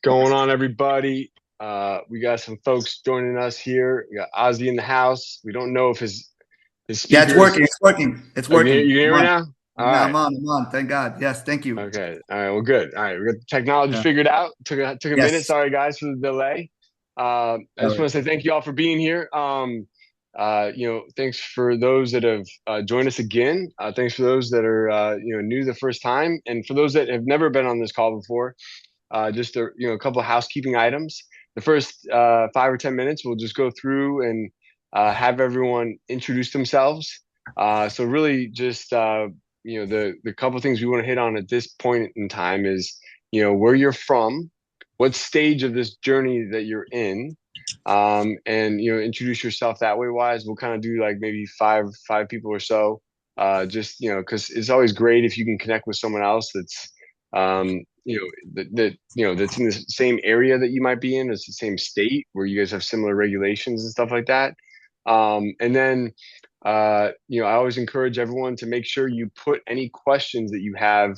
Going on, everybody? We got some folks joining us here. We got Ozzie in the house. We don't know if his Yeah, it's speakers. working. It's working. It's Oh, you working. can I'm hear me on. now? All Yeah, right. I'm on. I'm on. Thank God. Yes, thank you. Okay. All right. Well, good. All right. We got the technology Yeah. figured out. Took a minute. Yes. Sorry, guys, for the delay. I All just right. want to say thank you all for being here. Thanks for those that have joined us again. Thanks for those that are new the first time, and for those that have never been on this call before. Just a couple of housekeeping items. The first 5 or 10 minutes, we'll just go through and have everyone introduce themselves. So really, just the couple of things we want to hit on at this point in time is where you're from, what stage of this journey that you're in, and introduce yourself that way. Wise, we'll kind of do like maybe five people or so. Just because it's always great if you can connect with someone else that's um, that's in the same area that you might be in, it's the same state where you guys have similar regulations and stuff like that. And then I always encourage everyone to make sure you put any questions that you have,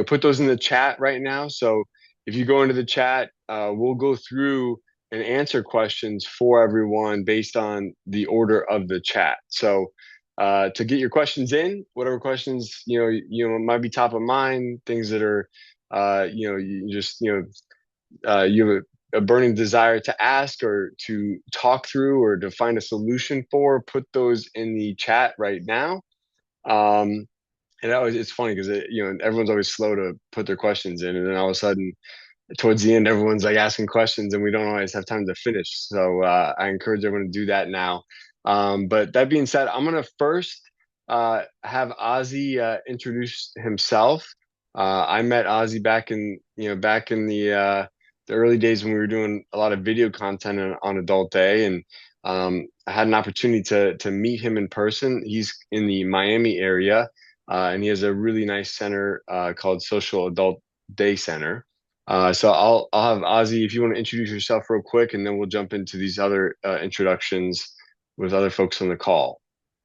put those in the chat right now. So if you go into the chat, we'll go through and answer questions for everyone based on the order of the chat. So to get your questions in, whatever questions might be top of mind, things that are you have a burning desire to ask or to talk through or to find a solution for, put those in the chat right now. And it's funny because everyone's always slow to put their questions in, and then all of a sudden towards the end, everyone's like asking questions, and we don't always have time to finish. So I encourage everyone to do that now. But that being said, I'm gonna first have Ozzie introduce himself. I met Ozzie back in the early days when we were doing a lot of video content on Adult Day, and I had an opportunity to meet him in person. He's in the Miami area, and he has a really nice center called Social Adult Day Center. So I'll have Ozzie if you want to introduce yourself real quick, and then we'll jump into these other introductions with other folks on the call.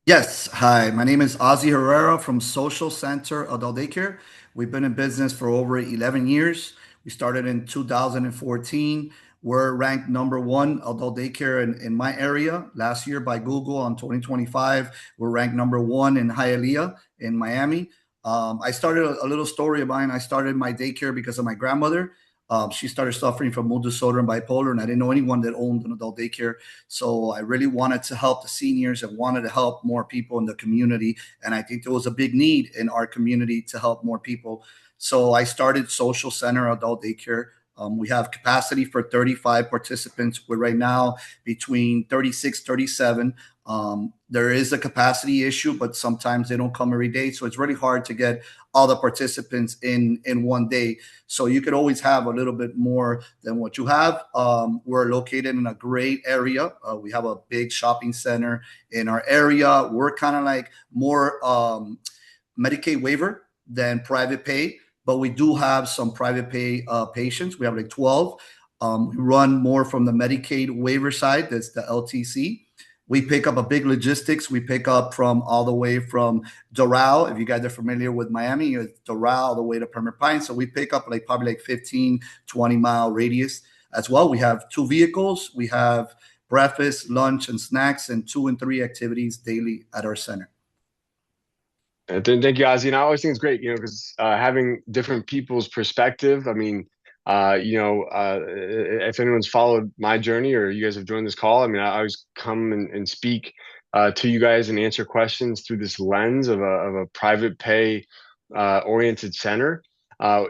Yes. Hi, my name is Ozzie Herrera from Social Center Adult Daycare. We've been in business for over 11 years. We started in 2014. We're ranked number one adult daycare in my area last year by Google on 2025. We're ranked number one in Hialeah in Miami. I started a little story of mine. I started my daycare because of my grandmother. She started suffering from mood disorder and bipolar, and I didn't know anyone that owned an adult daycare. So I really wanted to help the seniors and wanted to help more people in the community. And I think there was a big need in our community to help more people. So I started Social Center Adult Daycare. We have capacity for 35 participants. We're right now between 36, 37. There is a capacity issue, but sometimes they don't come every day. So it's really hard to get all the participants in one day. So you could always have a little bit more than what you have. We're located in a great area. We have a big shopping center in our area. We're kind of like more Medicaid waiver than private pay, but we do have some private pay patients. We have like 12. We run more from the Medicaid waiver side. That's the LTC. We pick up a big logistics. We pick up from all the way from Doral. If you guys are familiar with Miami, it's Doral all the way to Permanent Pines. So we pick up like probably like 15, 20-mile radius as well. We have two vehicles. We have breakfast, lunch, and snacks, and 2 and 3 activities daily at our center. Thank you, Ozzie. And I always think it's great, because having different people's perspective. I mean, if anyone's followed my journey or you guys have joined this call, I mean, I always come and speak to you guys and answer questions through this lens of a private pay oriented center.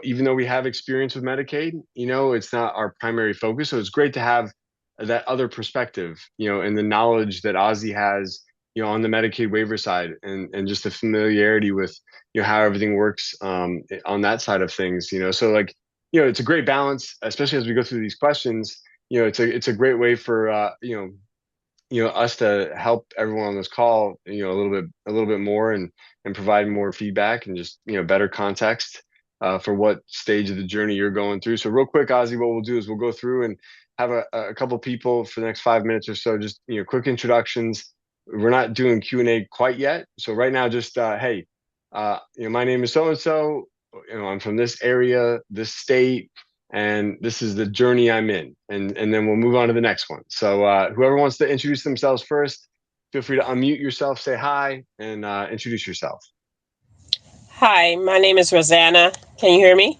Even though we have experience with Medicaid, it's not our primary focus. So it's great to have that other perspective, and the knowledge that Ozzie has on the Medicaid waiver side, and just the familiarity with how everything works on that side of things. So like it's a great balance, especially as we go through these questions. It's a great way for us to help everyone on this call a little bit more, and provide more feedback and just better context for what stage of the journey you're going through. So real quick, Ozzie, what we'll do is we'll go through and have a couple people for the next 5 minutes or so, just quick introductions. We're not doing Q&A quite yet, so right now just hey, my name is so and so. I'm from this area, this state. and this is the journey I'm in, and then we'll move on to the next one. So whoever wants to introduce themselves first, feel free to unmute yourself, say hi, and introduce yourself. Hi, my name is Rosanna. Can you hear me?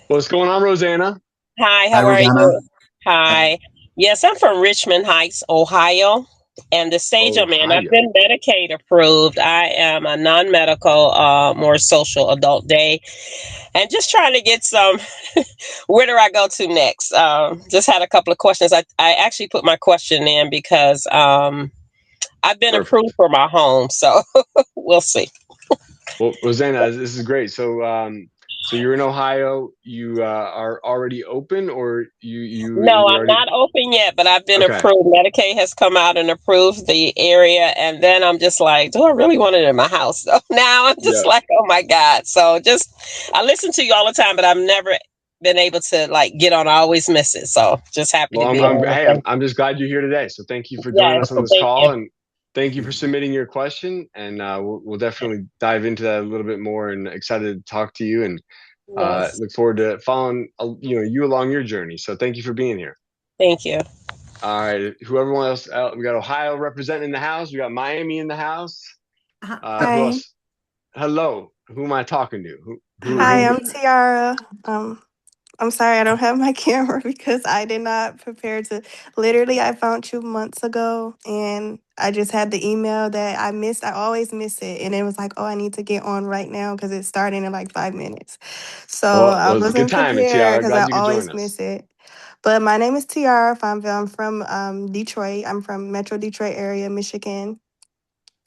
What's going on, Rosanna? Hi, Hi, how are Rosanna. you? Hi. Yes, I'm from Richmond Heights, Ohio. And the stage I'm in, I've Ohio. been Medicaid approved. I am a non medical, more social adult day. And just trying to get some, where do I go to next? Just had a couple of questions. I actually put my question in because I've been approved Perfect. for my home. So we'll see. Well, Rosanna, this is great. So, so you're in Ohio. You are already open, or No, you I'm already? not open yet, but I've been Okay. approved. Medicaid has come out and approved the area, and then I'm just like, do I really want it in my house? So now I'm just Yeah. like, oh my God. So just, I listen to you all the time, but I've never been able to like get on. I always miss it. So just happy Well, to be on. hey, Thank I'm just glad you're here today. So thank you for joining Yes, us on this thank you. call, and thank you for submitting your question. And we'll definitely dive into that a little bit more. And excited to talk to you, and Yes, look forward to following you along your journey. So thank you for being here. thank you. All right, whoever else, we got Ohio representing in the house. We got Miami in the house. Who Hi. else? Hello, who am I talking to? Hi, Who? I'm Tiara. I'm sorry I don't have my camera because I did not prepare to. Literally, I found you months ago and I just had the email that I missed. I always miss it. And it was like, oh, I need to get on right now because it's starting in like 5 minutes. So I Well, it's good wasn't timing, prepared Tiara. because I Glad you could join always us. miss it. But my name is Tiara. I'm from Detroit. I'm from Metro Detroit area, Michigan.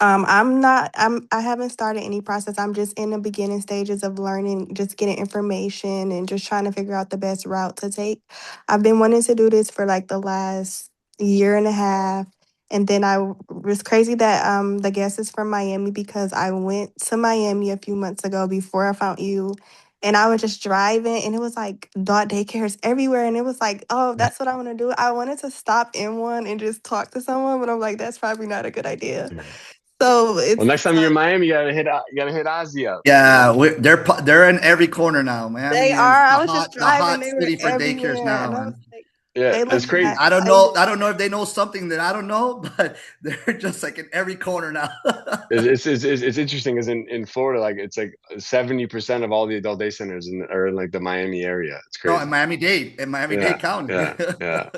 I haven't started any process. I'm just in the beginning stages of learning, just getting information and just trying to figure out the best route to take. I've been wanting to do this for like the last year and a half. And then I was crazy that the guest is from Miami because I went to Miami a few months ago before I found you. And I was just driving and it was like dog daycares everywhere. And it was like, oh, that's what I want to do. I wanted to stop in one and just talk to someone, but I'm like, that's probably not a good idea. So Well, it's next time you're in Miami, you gotta hit Ozzie up. Yeah, they're in every corner now. they Miami is are. I was just the driving, hot they were city for daycares everywhere. now, And I was man. like, Yeah, they that's look crazy. nice. I just I don't know if they know something that I don't know, but they're just like in every corner now. It's interesting because in Florida, like it's like 70% of all the adult day centers are in like the Miami area. It's No, in crazy. Miami-Dade Yeah, County. yeah, yeah.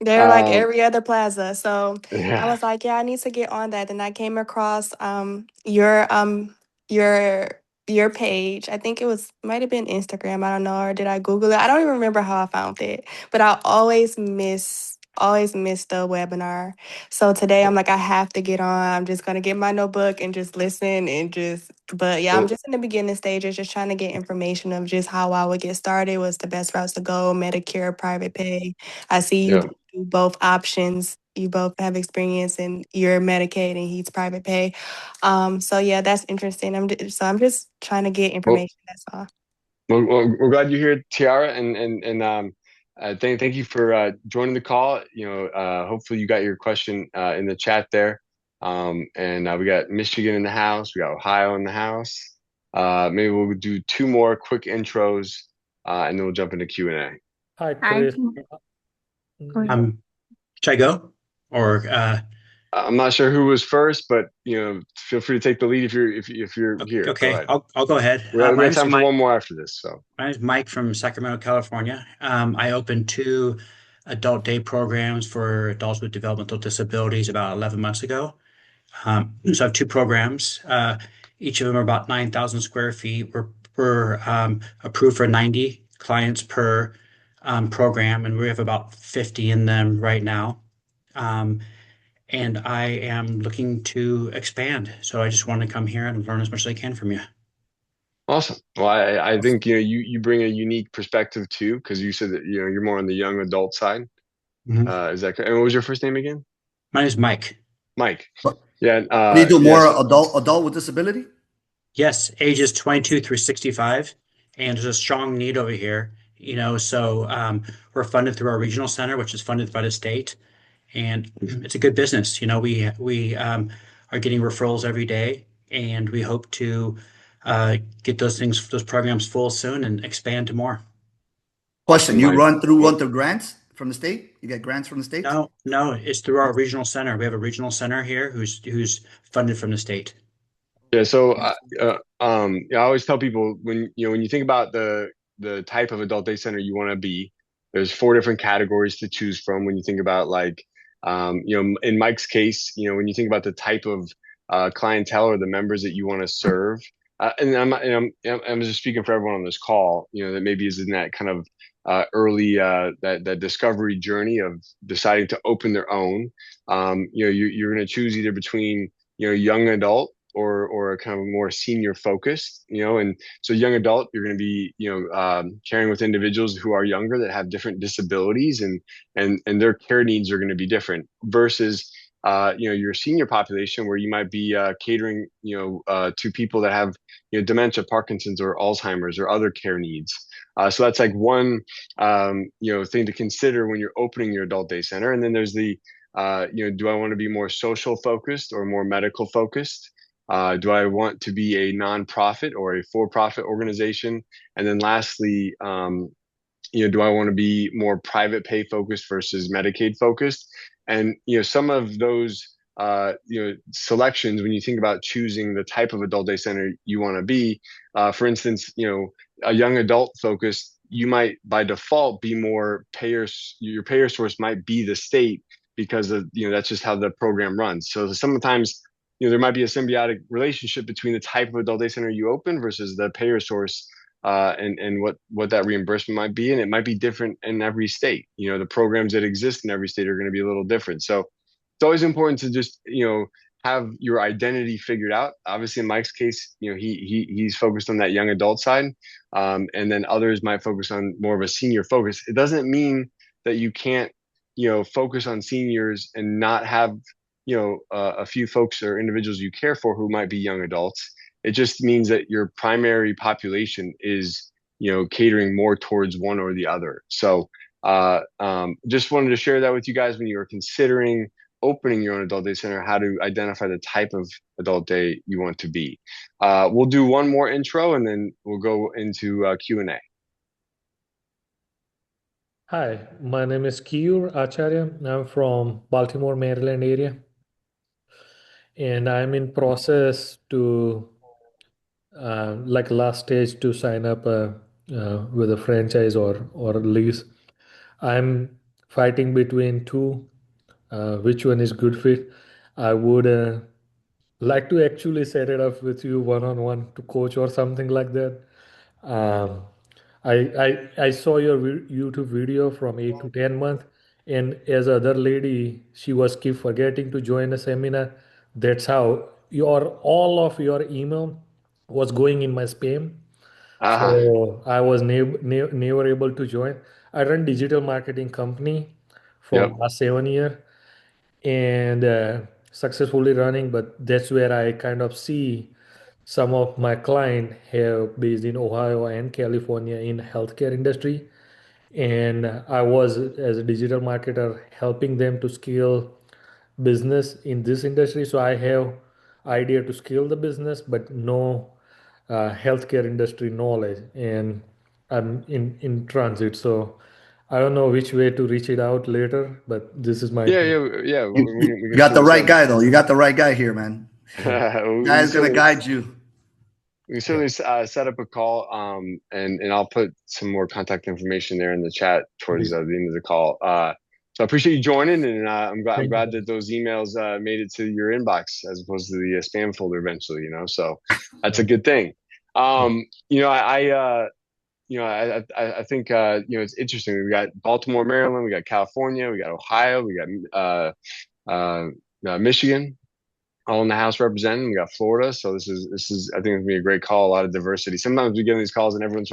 they're like Um, every other plaza. So I yeah. was like, yeah, I need to get on that. And I came across your your page. I think it was might have been Instagram. I don't know, or did I Google it? I don't even remember how I found it. But I always miss the webinar. So today I'm Well, like, I have to get on. I'm just gonna get my notebook and just listen and just but yeah, I'm well, just in the beginning stages, just trying to get information of just how I would get started, what's the best routes to go, Medicare, private pay. I see you yeah. do both options. You both have experience in your Medicaid and he's private pay. So yeah, that's interesting. I'm just trying to get Well, information. That's all. we're glad you're here, Tiara, and thank you for joining the call. Hopefully you got your question in the chat there. And we got Michigan in the house. We got Ohio in the house. Maybe we'll do two more quick intros, and then we'll jump into Q&A. Hi, Hi. Kris. Go ahead. Should I go? Or I'm not sure who was first, but feel free to take the lead if you're here. Go okay, ahead. I'll go ahead. We got time for one more after this. So My name's Mike from Sacramento, California. I opened two adult day programs for adults with developmental disabilities about 11 months ago. So I have two programs. Each of them are about 9,000 square feet. We're approved for 90 clients per program, and we have about 50 in them right now. Um, and I am looking to expand. So I just want to come here and learn as much as I can from you. awesome. Well, I think you bring a unique perspective too, because you said that you're more on the young adult side. Mhm. Is that correct? And what was your first name again? My name is Mike. Mike. What Yeah. do you do? More Yes. adult with disability? Yes, ages 22 through 65, and there's a strong need over here. So we're funded through our regional center, which is funded by the state, and it's a good business. We are getting referrals every day, and we hope to get those programs full soon and expand to more. Question: in You life. run through grants from the state? You get grants from the state? No, it's through our regional center. We have a regional center here who's funded from the state. Yeah, so I always tell people when you think about the type of adult day center you want to be, there's four different categories to choose from. When you think about like, in Mike's case, when you think about the type of clientele or the members that you want to serve, I'm just speaking for everyone on this call, that maybe is in that kind of early that discovery journey of deciding to open their own. You're going to choose either between young adult or a kind of more senior focused, and so young adult, you're going to be, caring with individuals who are younger that have different disabilities and their care needs are going to be different versus, your senior population where you might be catering, to people that have, dementia, Parkinson's or Alzheimer's or other care needs. So that's like one, thing to consider when you're opening your adult day center. And then there's the, do I want to be more social focused or more medical focused? Do I want to be a nonprofit or a for-profit organization? And then lastly, do I want to be more private pay focused versus Medicaid focused? And some of those selections when you think about choosing the type of adult day center you want to be, for instance, a young adult focused, you might by default be more payers. Your payer source might be the state because of that's just how the program runs. So sometimes there might be a symbiotic relationship between the type of adult day center you open versus the payer source, and what that reimbursement might be, and it might be different in every state. The programs that exist in every state are going to be a little different. So it's always important to just have your identity figured out. Obviously, in Mike's case, he's focused on that young adult side, and then others might focus on more of a senior focus. It doesn't mean that you can't focus on seniors and not have a few folks or individuals you care for who might be young adults. It just means that your primary population is, catering more towards one or the other. So, just wanted to share that with you guys when you are considering opening your own adult day center, how to identify the type of adult day you want to be. We'll do one more intro and then we'll go into Q&A. Hi, my name is Kiyur Acharya. I'm from Baltimore, Maryland area, and I'm in process to like last stage to sign up with a franchise or lease. I'm fighting between two, which one is good fit. I would like to actually set it up with you one on one to coach or something like that. Um, I saw your YouTube video from 8 to 10 months, and as other lady, she was keep forgetting to join a seminar. That's how your all of your email was going in my spam. Uh-huh. So I was never able to join. I run digital marketing company Yep. from last 7 year and successfully running, but that's where I kind of see some of my client have based in Ohio and California in healthcare industry, and I was as a digital marketer helping them to scale business in this industry. So I have idea to scale the business but no healthcare industry knowledge, and I'm in transit, so I don't know which way to reach it out later, but this is my Yeah. We You can got the certainly right guy, though. You got the right guy here, man. we Guy's gonna certainly guide you. we can certainly set up a call, and I'll put some more contact information there in the chat towards the end of the call. So I appreciate you joining, and I'm glad that those emails made it to your inbox as opposed to the spam folder eventually. So that's a good thing. I think it's interesting. We got Baltimore, Maryland, we got California, we got Ohio, we got Michigan, all in the House representing. We got Florida, so this is I think it's gonna be a great call. A lot of diversity. Sometimes we get these calls and everyone's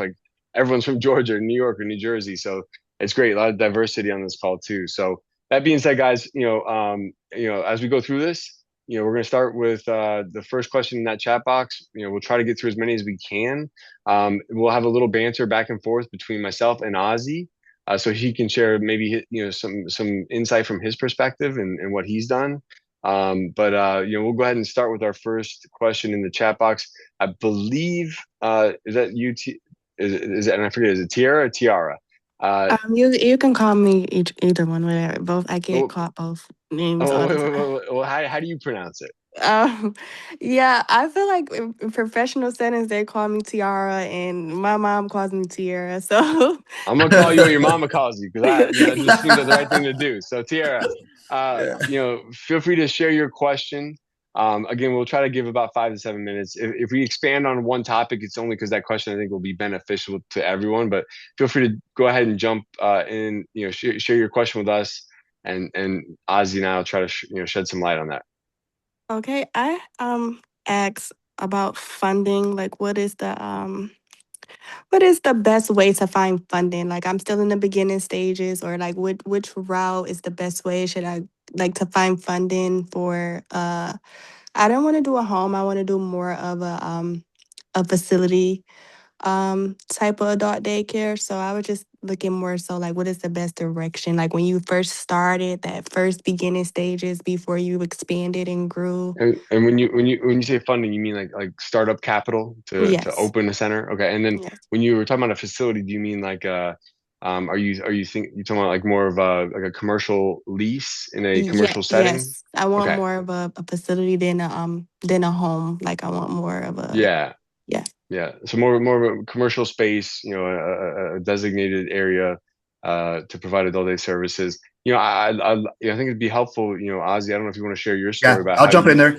from Georgia, or New York, or New Jersey, so it's great. A lot of diversity on this call too. So that being said, guys, as we go through this, we're gonna start with the first question in that chat box. We'll try to get through as many as we can. We'll have a little banter back and forth between myself and Ozzie. So he can share maybe some insight from his perspective and what he's done. But we'll go ahead and start with our first question in the chat box. I believe is that you? Is it? And I forget. Is it Tiara or Tiara? You can call me either one, whatever. Both I get Oh, called both names oh, all wait, the wait, time. wait, wait. Well, how do you pronounce it? Um, yeah, I feel like in professional settings they call me Tiara, and my mom calls me Tiara. So I'm gonna call you when your mama calls you because that just seems like the right thing to Yeah. do. So Tiara, feel free to share your question. Again, we'll try to give about 5 to 7 minutes. If we expand on one topic, it's only because that question I think will be beneficial to everyone. But feel free to go ahead and jump in. Share your question with us, and Ozzie and I will try to shed some light on that. okay, I asked about funding. Like, what is the best way to find funding? Like, I'm still in the beginning stages, or like, which route is the best way? Should I like to find funding for? I don't want to do a home. I want to do more of a facility type of adult daycare. So I was just looking more so like what is the best direction? Like when you first started, that first beginning stages before you expanded and grew. And when you say funding, you mean like startup capital to Yes. open a center? Okay. And then Yes. when you were talking about a facility, do you mean like you talking about like more of a commercial lease in a Yeah, commercial setting? yes. I want Okay. more of a facility than a home. Like I want more of a Yeah. yeah. Yeah. So more of a commercial space, a designated area to provide adult day services. I think it'd be helpful, Ozzie, I don't know if you want to share your story Yeah, about I'll how jump in you. there.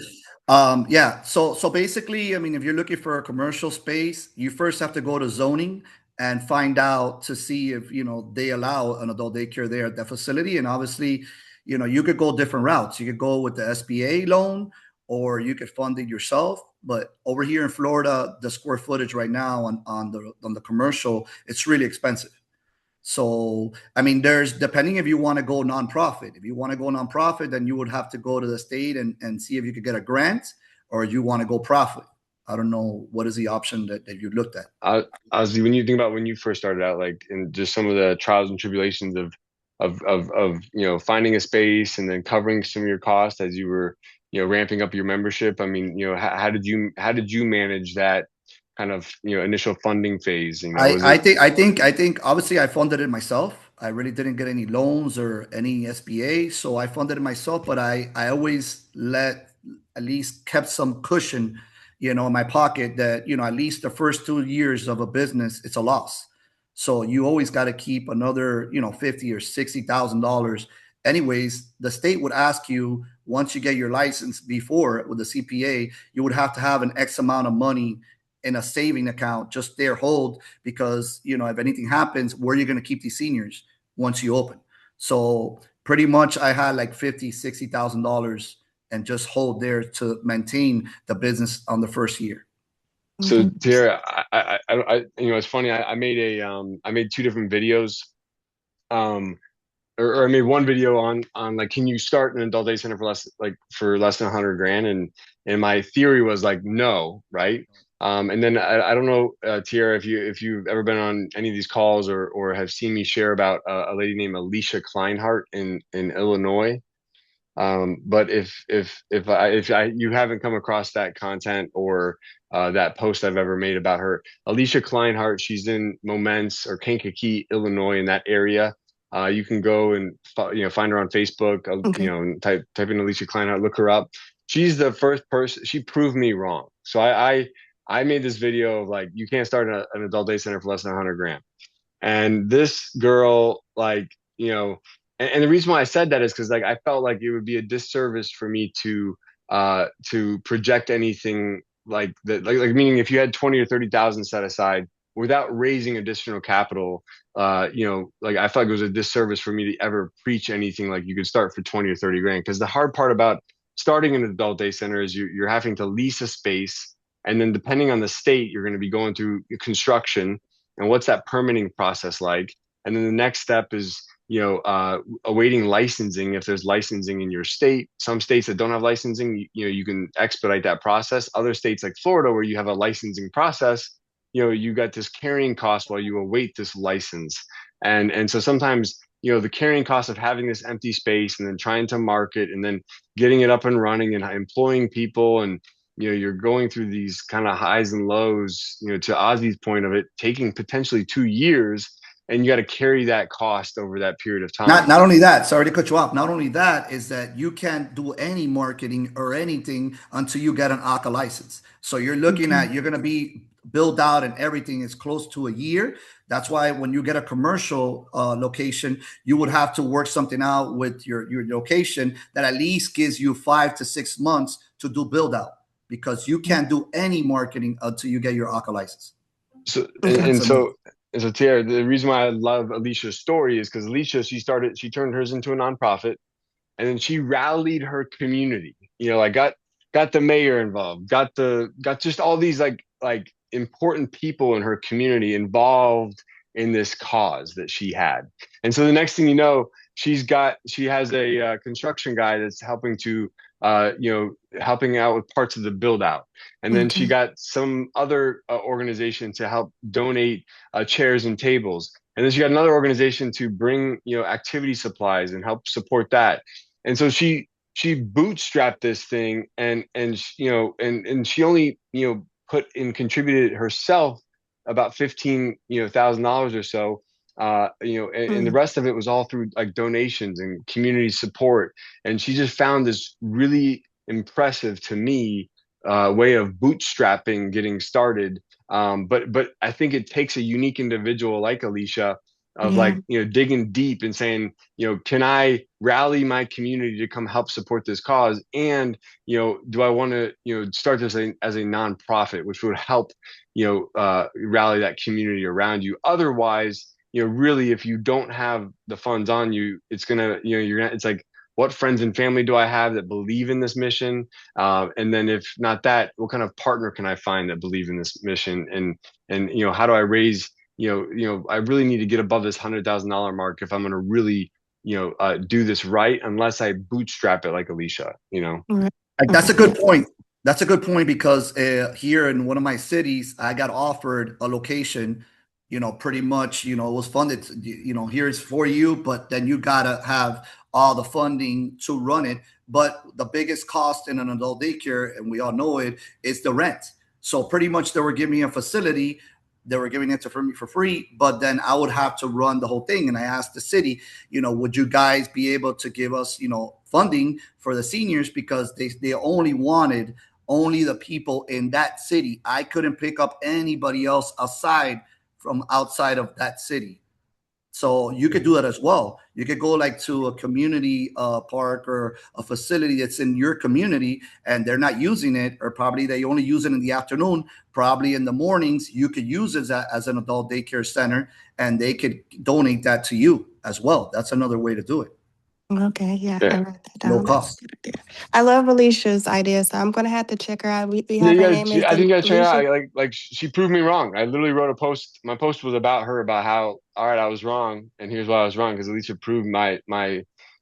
Yeah, so basically, I mean, if you're looking for a commercial space, you first have to go to zoning and find out to see if they allow an adult daycare there at that facility. And obviously, you could go different routes. You could go with the SBA loan, or you could fund it yourself. But over here in Florida, the square footage right now on the commercial, it's really expensive. So, I mean, there's depending if you want to go nonprofit. If you want to go nonprofit, then you would have to go to the state and see if you could get a grant, or you want to go profit. I don't know what is the option that you looked at. Ozzy, when you think about when you first started out, like, and just some of the trials and tribulations of finding a space and then covering some of your costs as you were ramping up your membership. I mean, how did you manage that kind of initial funding phase? I, Was I it think I think I think obviously I funded it myself. I really didn't get any loans or any SBA, so I funded it myself. But I always at least kept some cushion, in my pocket that at least the first 2 years of a business it's a loss. So you always got to keep another 50 or 60 thousand dollars. Anyways, the state would ask you once you get your license before with the CPA, you would have to have an X amount of money in a saving account just there hold because if anything happens where are you going to keep these seniors once you open. So pretty much I had like 50, 60 thousand dollars and just hold there to maintain the business on the first year. so, Okay. Tara? It's funny. I made two different videos. Um, or I made one video on like, can you start an adult day center for less than 100 grand? And my theory was like, no, right? And then I don't know, Tiara, if you've ever been on any of these calls or have seen me share about a lady named Alicia Kleinhart in Illinois. But if you haven't come across that content or that post I've ever made about her, Alicia Kleinhart, she's in Momence or Kankakee, Illinois, in that area. You can go and find her on Facebook. Okay. And type in Alicia Kleinhart, look her up. She's the first person. She proved me wrong. So I made this video of like, you can't start an adult day center for less than 100 grand. And this girl, like, and the reason why I said that is because like I felt like it would be a disservice for me to project anything like that, like meaning if you had 20 or 30,000 set aside without raising additional capital, like I felt like it was a disservice for me to ever preach anything like you could start for 20 or 30 grand. Because the hard part about starting an adult day center is you're having to lease a space, and then depending on the state, you're going to be going through construction, and what's that permitting process like? And then the next step is awaiting licensing. If there's licensing in your state, some states that don't have licensing, you can expedite that process. Other states like Florida, where you have a licensing process, you got this carrying cost while you await this license. And so sometimes the carrying cost of having this empty space and then trying to market and then getting it up and running and employing people, and you're going through these kind of highs and lows, to Ozzie's point of it taking potentially 2 years. and you got to carry that cost over that period of time. Not only that, sorry to cut you off. Not only that is that you can't do any marketing or anything until you get an ACA license. So you're looking at you're going to be built out and everything is close to a year. That's why when you get a commercial location, you would have to work something out with your location that at least gives you 5 to 6 months to do build out, because you can't do any marketing until you get your ACA license. So and so Tierra, the reason why I love Alicia's story is because Alicia, she turned hers into a nonprofit, and then she rallied her community. Like got the mayor involved, got just all these like important people in her community involved in this cause that she had. And so the next thing you know, she has a construction guy that's helping out with parts of the build out. And then she got some other organization to help donate chairs and tables. And then she got another organization to bring, activity supplies and help support that. And so she bootstrapped this thing, and she only, contributed herself about $15,000 or so. And the rest of it was all through like donations and community support. And she just found this really impressive, to me, way of bootstrapping, getting started. But I think it takes a unique individual like Alicia of digging deep and saying, can I rally my community to come help support this cause? And, do I want to, start this as a nonprofit, which would help, rally that community around you. Otherwise, really, if you don't have the funds on you, it's gonna, it's like, what friends and family do I have that believe in this mission? And then if not that, what kind of partner can I find that believe in this mission? And how do I raise, I really need to get above this $100,000 mark if I'm going to really, do this right, unless I bootstrap it like Alicia, That's a good point. That's a good point, because here in one of my cities, I got offered a location, pretty much, it was funded, here's for you, but then you got to have all the funding to run it. But the biggest cost in an adult daycare, and we all know it, is the rent. So pretty much they were giving me a facility. They were giving it for me for free, but then I would have to run the whole thing. And I asked the city, would you guys be able to give us, funding for the seniors, because they only wanted only the people in that city. I couldn't pick up anybody else aside from outside of that city. So you could do it as well. You could go like to a community park or a facility that's in your community and they're not using it, or probably they only use it in the afternoon. Probably in the mornings, you could use it as an adult daycare center, and they could donate that to you as well. That's another way to do it. Okay, I wrote that down. No cost. I love Alicia's idea, so I'm gonna have to check her out. We have her name is I think you gotta check her Alicia. out. Like she proved me wrong. I literally wrote a post. My post was about her, about how, all right, I was wrong, and here's why I was wrong, because Alicia proved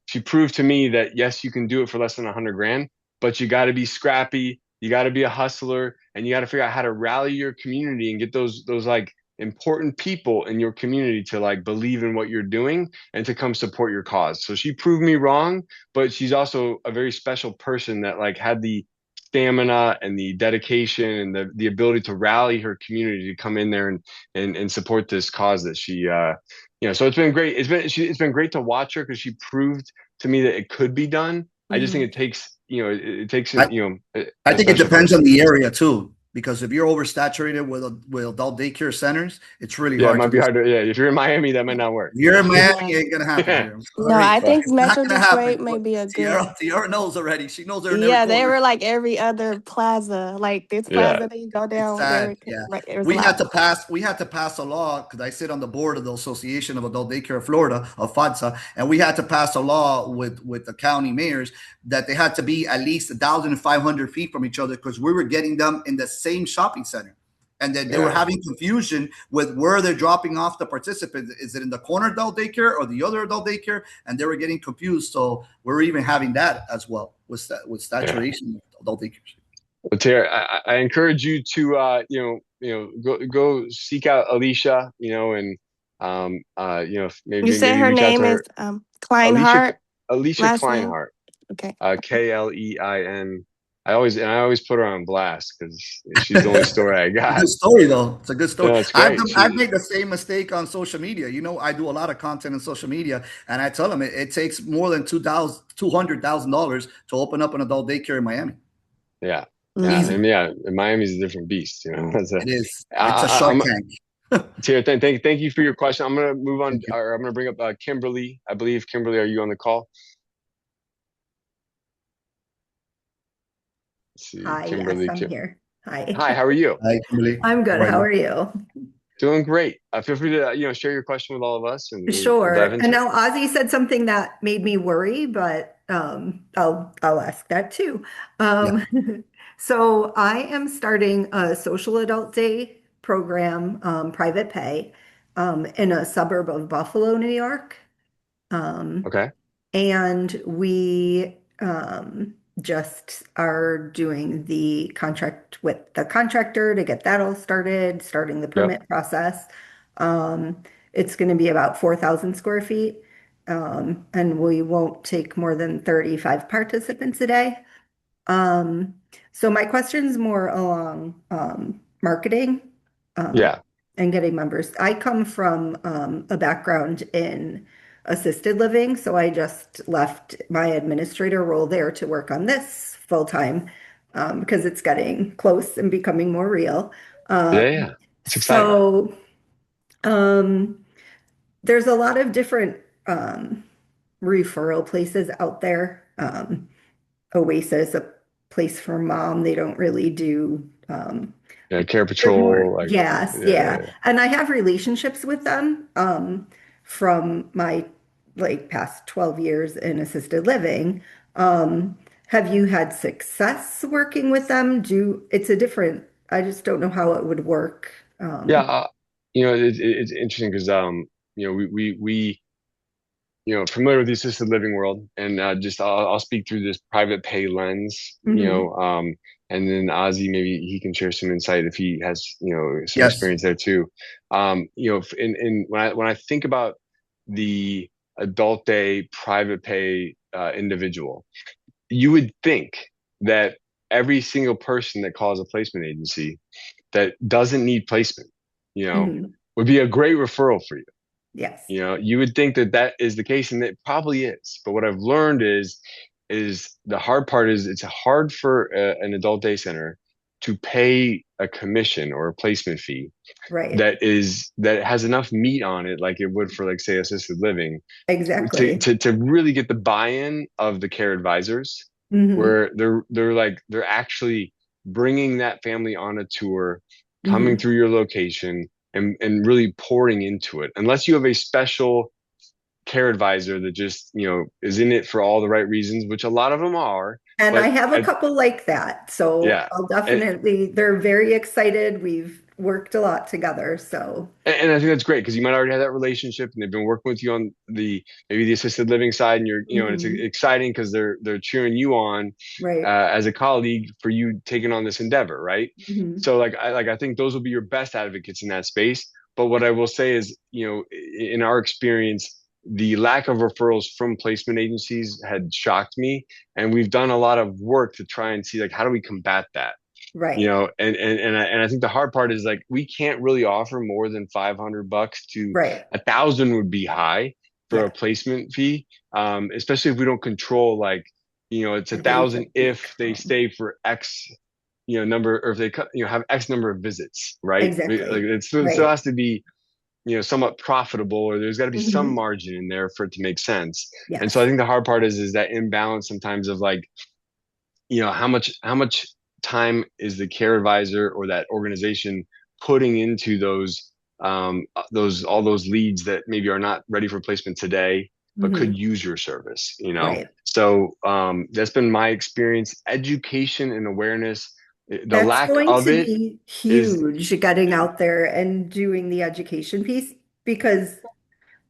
she proved to me that yes, you can do it for less than 100 grand, but you got to be scrappy, you got to be a hustler, and you got to figure out how to rally your community and get those like important people in your community to like believe in what you're doing and to come support your cause. So she proved me wrong, but she's also a very special person that like had the stamina and the dedication and the ability to rally her community to come in there and support this cause that she so it's been great. It's been great to watch her, because she proved to me that it could be done. I just think it takes I think it depends on the area too. Because if you're oversaturated with adult daycare centers, it's really hard. It might be hard to. Yeah, if you're in Miami, that might not work. If you're in Miami, it ain't gonna happen here. No, I think Metro Detroit may be a good. Tiara knows already. She knows her. Yeah, they were like every other plaza, like this plaza that you go down. We had to pass a law, because I sit on the board of the Association of Adult Daycare of Florida, of FADSA, and we had to pass a law with the county mayors that they had to be at least 1,500 feet from each other, because we were getting them in the same shopping center, and then they were having confusion with where they're dropping off the participants. Is it in the corner adult daycare or the other adult daycare? And they were getting confused. So we're even having that as well with saturation of adult daycare. Well, Tara, I encourage you to go seek out Alicia, and maybe you said her name is Kleinhart. Alicia Kleinhart. Okay. Klein. I always put her on blast because she's the only story I It's a got. good story though. It's a good story. No, it's great. I've made the same mistake on social media. I do a lot of content on social media, and I tell them it takes more than $200,000 to open up an adult daycare in Miami. Yeah, yeah, Mm. and Easy. yeah, and Miami's a different beast. It is. It's a I, Shark I'm Tank. Tia, thank you for your question. I'm gonna move on, or I'm gonna bring up Kimberly. I believe Kimberly, are you on the call? Let's see, Hi, yes, Kimberly. I'm here. Hi. Hi, how are you? Hi, Kimberly. I'm How good. are How you? are you? Doing great. Feel free to share your question with all of us, and we'll dive Sure. And into it. now Ozzy said something that made me worry, but I'll ask that too. Yeah. Um, so I am starting a social adult day program, private pay, in a suburb of Buffalo, New York. Um, Okay. And we just are doing the contract with the contractor to get that all started, starting the Yep. permit process. Um, it's going to be about 4,000 square feet, and we won't take more than 35 participants a day. Um, so my question's more along marketing um, Yeah. and getting members. I come from a background in assisted living, so I just left my administrator role there to work on this full time because it's getting close and becoming more real. Yeah. Um, Yeah. It's exciting. so um, there's a lot of different referral places out there. Oasis, a place for mom. They don't really do Yeah. Care they're more Patrol. Like. yes, Yeah. Yeah. yeah. And I have relationships with them from my like past 12 years in assisted living. Have you had success working with them? It's a different, I just don't know how it would work. Yeah. It's interesting because we familiar with the assisted living world, and just I'll speak through this private pay lens, Mhm. and then Ozzy, maybe he can share some insight if he has some Yes. experience there too. In when I think about the adult day private pay individual, you would think that every single person that calls a placement agency that doesn't need placement, you know, Mhm. would be a great referral for you. Yes. You would think that that is the case, and it probably is. But what I've learned is the hard part is it's hard for an adult day center to pay a commission or a placement fee Right. that has enough meat on it, like it would for like say assisted living, Exactly. to really get the buy-in of the care advisors, Hmm. where they're actually bringing that family on a tour, coming Hmm. through your location, and really pouring into it. Unless you have a special care advisor that just is in it for all the right reasons, which a lot of them are. And I But have a couple like that. So yeah, I'll and, definitely, they're very excited. We've worked a lot together. So, and I think that's great because you might already have that relationship, and they've been working with you on the maybe the assisted living side, and and it's mhm, exciting because they're cheering you on right. as a colleague for you taking on this endeavor, right? Hmm. So I think those will be your best advocates in that space. But what I will say is, in our experience, the lack of referrals from placement agencies had shocked me, and we've done a lot of work to try and see like how do we combat that. Right. And I think the hard part is like we can't really offer more than $500 to Right. 1,000 would be high for a Yeah. placement fee, especially if we don't control like it's a thousand Everything. if they stay for X number, or if they have X number of visits, right? Like Exactly. it still Right. has to be somewhat profitable, or there's got to be some Hmm. margin in there for it to make sense. And so I Yes. think the hard part is that imbalance sometimes of like how much time is the care advisor or that organization putting into those all those leads that maybe are not ready for placement today but could Hmm. use your service. Right. So that's been my experience. Education and awareness, the That's lack going of to it be is huge getting out there and doing the education piece because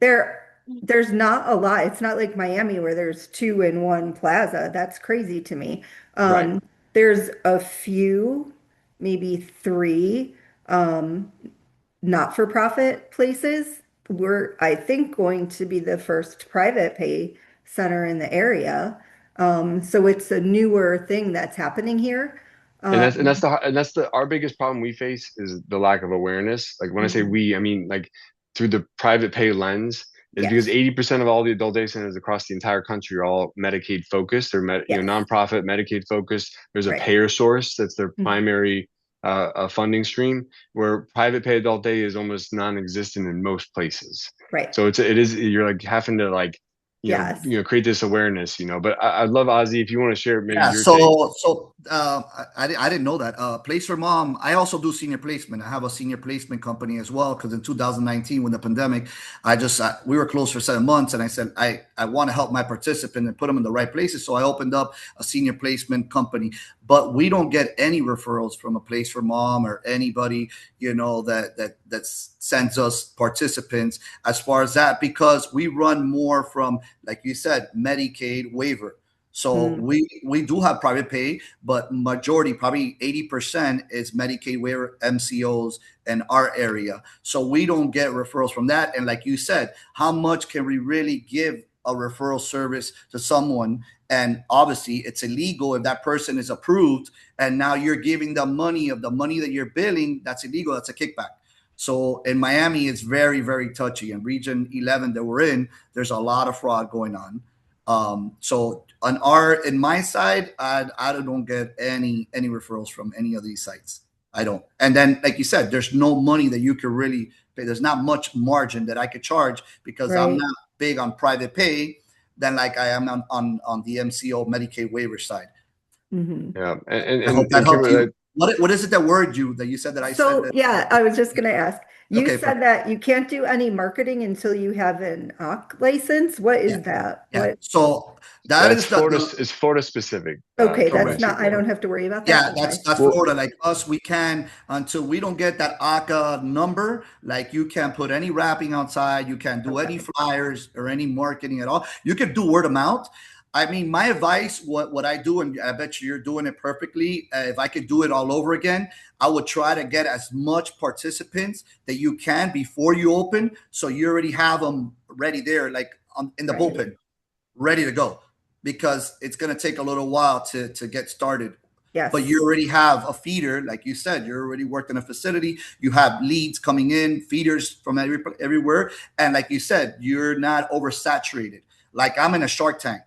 There, there's not a lot. It's not like Miami where there's two in one plaza. That's crazy to me. right. There's a few, maybe three, not-for-profit places. We're, I think, going to be the first private pay center in the area. So it's a newer thing that's happening here. And that's Um, our biggest problem we face is the lack of awareness. Like when I say mhm. we, I mean like through the private pay lens, is because Yes, 80% of all the adult day centers across the entire country are all Medicaid focused. They're yes, nonprofit Medicaid focused. There's a right. payer source that's their Mhm. primary funding stream, where private pay adult day is almost non-existent in most places. Right. So you're like having to like Yes. create this awareness. But I'd love Ozzie if you want to share maybe Yeah, your take. I didn't know that. Place for Mom, I also do senior placement. I have a senior placement company as well because in 2019, when the pandemic, we were closed for 7 months, and I said I want to help my participant and put them in the right places. So I opened up a senior placement company, but we don't get any referrals from a Place for Mom or anybody that sends us participants as far as that, because we run more from, like you said, Medicaid waiver. So Mm, we do have private pay, but majority, probably 80%, is Medicaid waiver MCOs in our area. So we don't get referrals from that. And like you said, how much can we really give a referral service to someone? And obviously it's illegal if that person is approved and now you're giving them money of the money that you're billing. That's illegal. That's a kickback. So in Miami, it's very, very touchy. In Region 11 that we're in, there's a lot of fraud going on. So in my side, I don't get any referrals from any of these sites. I don't. And then, like you said, there's no money that you could really pay. There's not much margin that I could charge because I'm right. not big on private pay than like I am on the MCO Medicaid waiver side. Hmm. Yeah, and I hope and, that and helped Kimberly, you. What is it that you said that I said So, that? yeah, I was just going to ask. You Okay, said that you can't do any marketing until you have an OC license. What yeah, is that? yeah. What? So that that's is Florida. the It's Florida specific, Okay, that's correct. not, I Mexico. don't have to worry about that. Yeah, Okay. that's Well, Florida. Like us, we can, until we don't get that ACA number. Like you can't put any wrapping outside. You can't do any Okay. flyers or any marketing at all. You can do word of mouth. I mean, my advice, what I do, and I bet you you're doing it perfectly. If I could do it all over again, I would try to get as much participants that you can before you open, so you already have them ready there, like in the Right. bullpen, ready to go, because it's going to take a little while to get started. But Yes. you already have a feeder, like you said, you're already worked in a facility. You have leads coming in, feeders from everywhere, and like you said, you're not oversaturated. Like I'm in a Shark Tank.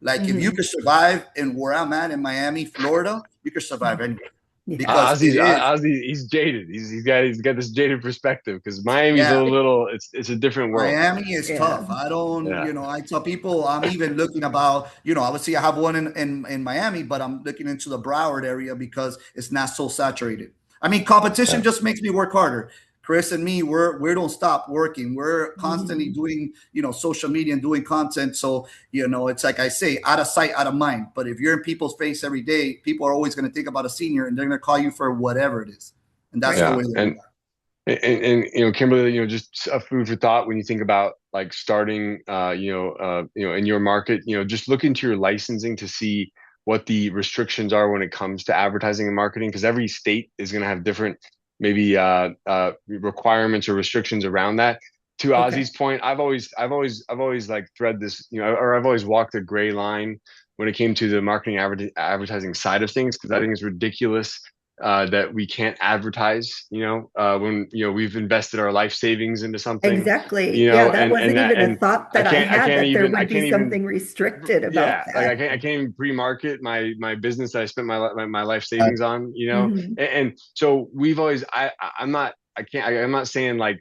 Like if you Hmm. could survive in where I'm at in Miami, Florida, you could survive anywhere Yes. because it is. Ozzy, he's jaded. He's got this jaded perspective because Miami's Yeah, it's a different world. Miami is Yeah. tough. I don't, Yeah, I tell people I'm even looking about, obviously I have one in Miami, but I'm looking into the Broward area because it's not so saturated. I mean, competition yeah, just makes me work harder. Chris and me, we don't stop working. We're constantly Hmm. doing, social media and doing content. So, it's like I say, out of sight, out of mind. But if you're in people's face every day, people are always going to think about a senior and they're going to call you for whatever it is. And that's the Right. yeah. way that we And are. and Kimberly, just a food for thought when you think about like starting, in your market, just look into your licensing to see what the restrictions are when it comes to advertising and marketing, because every state is going to have different maybe requirements or restrictions around that. To Okay. Ozzy's point, I've always like thread this, or I've always walked a gray line when it came to the marketing advertising side of things, because I think it's ridiculous that we can't advertise, when we've invested our life savings into something, Exactly. Yeah, that wasn't even a and thought I that I can't I had can't that there even I would be can't even something restricted about yeah, like that. I can't even pre-market my business that I spent my life savings on, Hmm. and so we've always I'm not I can't I'm not saying like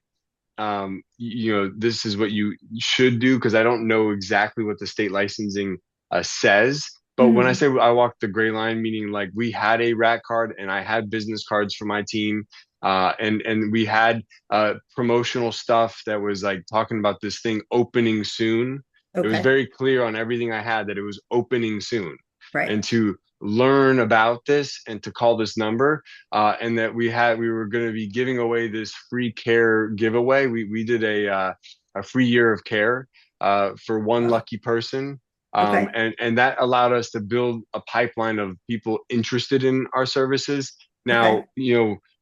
this is what you should do, because I don't know exactly what the state licensing says. But when I Hmm. say I walked the gray line, meaning like we had a rat card and I had business cards for my team, and we had promotional stuff that was like talking about this thing opening soon. It was Okay. very clear on everything I had that it was opening soon, Right. and to learn about this and to call this number, and that we were going to be giving away this free care giveaway. We did a free year of care for one Wow. lucky person, Okay. and that allowed us to build a pipeline of people interested in our services. Okay. Now,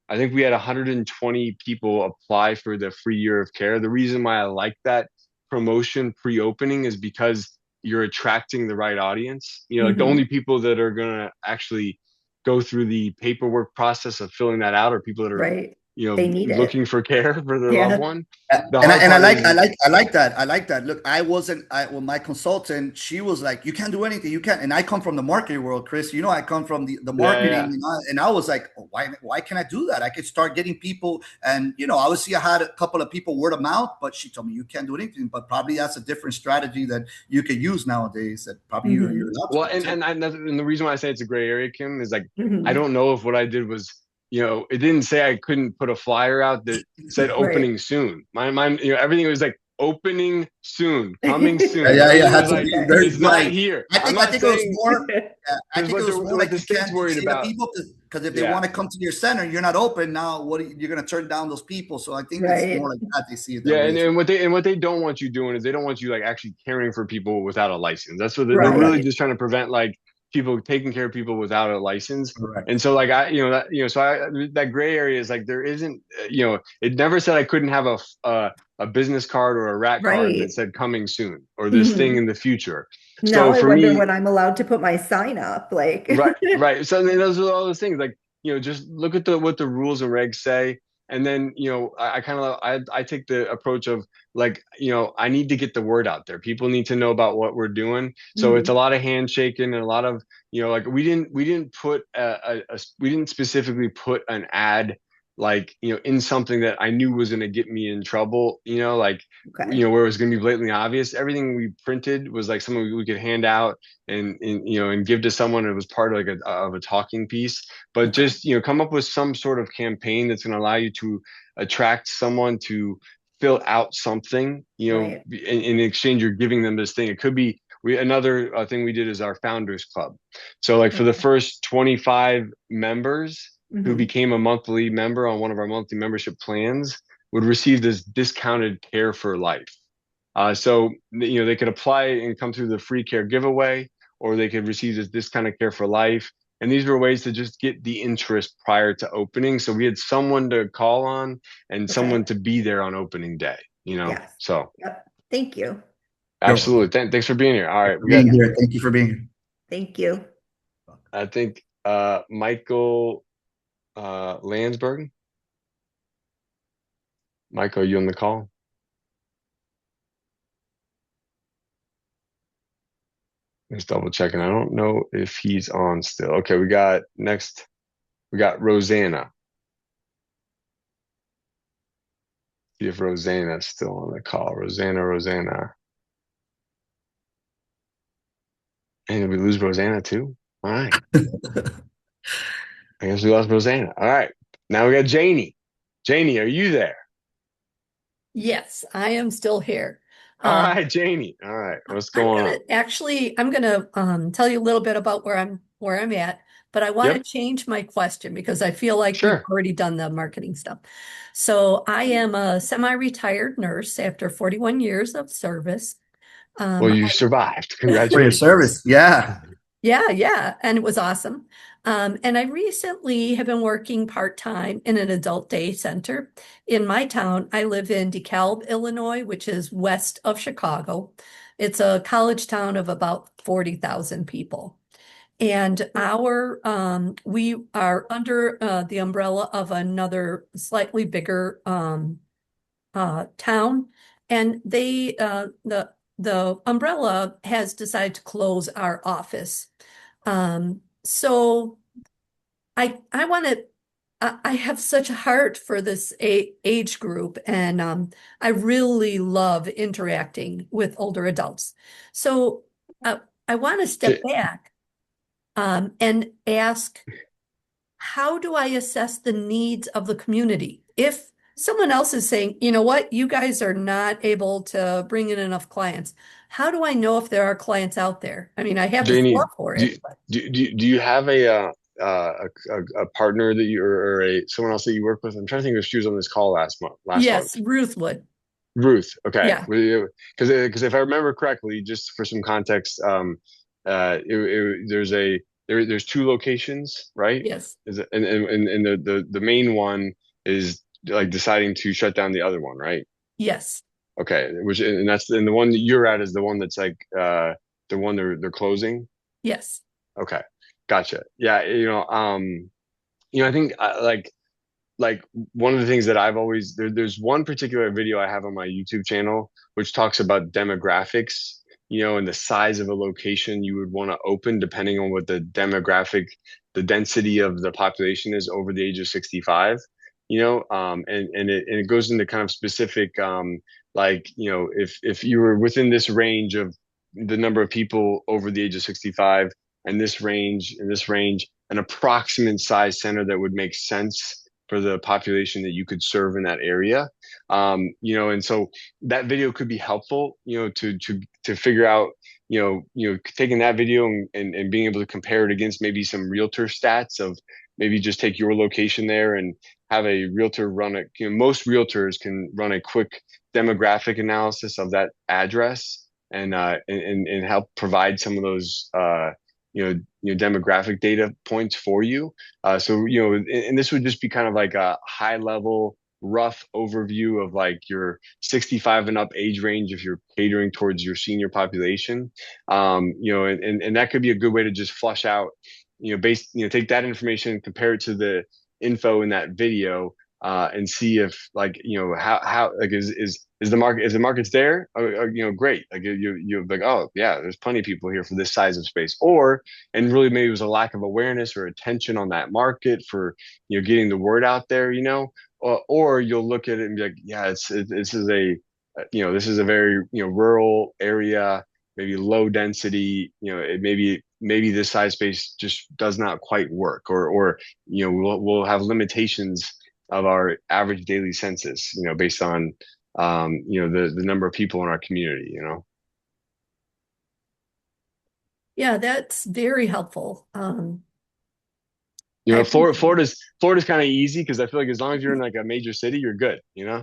I think we had 120 people apply for the free year of care. The reason why I like that promotion pre-opening is because you're attracting the right audience. Like the only people that are gonna actually go through the paperwork process of filling that out are people that are, Right. They need looking it. for care for their loved Yeah. one. The And hard part is, I like that. I like that. Look, well, my consultant, she was like, you can't do anything. You can't. And I come from the marketing world, Kris. I come from the yeah, marketing, yeah. and I was like, oh, why can I do that? I could start getting people. And, obviously I had a couple of people word of mouth, but she told me you can't do anything. But probably that's a different strategy that you could use nowadays that probably you're allowed Well, to do too. and the reason why I say it's a gray area, Kim, is like I Hmm. don't know if what I did was, it didn't say I couldn't put a flyer out that said Right. opening soon. Mine, everything was like opening soon, coming Yeah, soon. yeah, yeah. Everything Had was to like, be very it's not bright. here. I I'm think I not think it was saying, more. I because think it was more what like the you can't state's worried say to about. people because if they Yeah. want to come to your center, you're not open now. You're going to turn down those people? So I think it's more Right. like that. They see it Yeah, nowadays. and what they don't want you doing is they don't want you like actually caring for people without a license. That's what they're really Right. just trying to prevent, like people taking care of people without a license. And Correct. so like that gray area is like there isn't, it never said I couldn't have a business card or a rat card that Right. said coming soon or this thing Hmm. in the future. Now So I for wonder me, when I'm allowed to put my sign up. Like, right, right. So then those are all those things. Like, just look at what the rules and regs say, and then I kind of I take the approach of like I need to get the word out there. People need to know about what we're doing. So it's a Mhm. lot of handshaking and a lot of like we didn't put we didn't specifically put an ad like in something that I knew was going to get me in trouble. Like Okay. where it was going to be blatantly obvious. Everything we printed was like something we could hand out and give to someone. It was part of like a talking piece, but Okay. just come up with some sort of campaign that's going to allow you to attract someone to fill out something. Right. In exchange you're giving them this thing. It could be another thing we did is our founders club. So like for the Okay. first 25 members who Hmm. became a monthly member on one of our monthly membership plans would receive this discounted care for life. So they could apply and come through the free care giveaway, or they could receive this kind of care for life. And these were ways to just get the interest prior to opening. So we had someone to call on and Okay. someone to be there on opening day. Yes. So Yep. Thank you. You're welcome. absolutely. Thanks for being here. All Thanks right. for We got, being here. Thank you for being here. Thank you. I think, Michael Landsberg. Michael, are you on the call? Just double checking. I don't know if he's on still. Okay, we got Rosanna. See if Rosanna's still on the call. Rosanna. And did we lose Rosanna too? All right. I guess we lost Rosanna. All right. Now we got Janie. Janie, are you there? Yes, I am still here. All Um, right, Janie. All right. What's I'm going on? gonna tell you a little bit about where I'm at, but I want to Yep. change my question because I feel like we've Sure. already done the marketing stuff. So I am a semi-retired nurse after 41 years of service. Well, Um, you survived. For your Congratulations. service. Yeah. yeah, and it was awesome. And I recently have been working part-time in an adult day center in my town. I live in DeKalb, Illinois, which is west of Chicago. It's a college town of about 40,000 people. And we are under the umbrella of another slightly bigger town, and the umbrella has decided to close our office. So I want to. I have such a heart for this age group, and I really love interacting with older adults. So I want to step J- back and ask, how do I assess the needs of the community? If someone else is saying, you know what, you guys are not able to bring in enough clients, how do I know if there are clients out there? I mean, I have this Janie, love for do, it, but do you have a partner that you or a someone else that you work with? I'm trying to think if she was on this call last month. yes, Ruth would. Ruth. Okay. Yeah, Because if I remember correctly, just for some context, there's two locations, right? yes, Is it, and the main one is like deciding to shut down the other one, right? yes, Okay. And the one that you're at is the one that's like the one they're closing? Yes. Okay, gotcha. Yeah, I think like one of the things that I've always there's one particular video I have on my YouTube channel which talks about demographics, and the size of a location you would want to open depending on what the density of the population is over the age of 65, and it goes into kind of specific, like, if you were within this range of the number of people over the age of 65 and this range, an approximate size center that would make sense for the population that you could serve in that area. And so that video could be helpful, to figure out, taking that video and being able to compare it against maybe some realtor stats of maybe just take your location there and have a realtor run it. Most realtors can run a quick demographic analysis of that address and help provide some of those demographic data points for you. And this would just be kind of like a high level, rough overview of like your 65 and up age range if you're catering towards your senior population. And that could be a good way to just flush out, take that information, compare it to the info in that video, and see if like, how like is the market, if the market's there, great. Like you're like, oh yeah, there's plenty of people here for this size of space. And really maybe it was a lack of awareness or attention on that market for, getting the word out there, or you'll look at it and be like, yeah, this is a very, rural area, maybe low density, maybe this size space just does not quite work, or we'll have limitations of our average daily census, based on the number of people in our community. Yeah, that's very helpful. Florida's kind of easy because I feel like as long as you're in like a major city, you're good.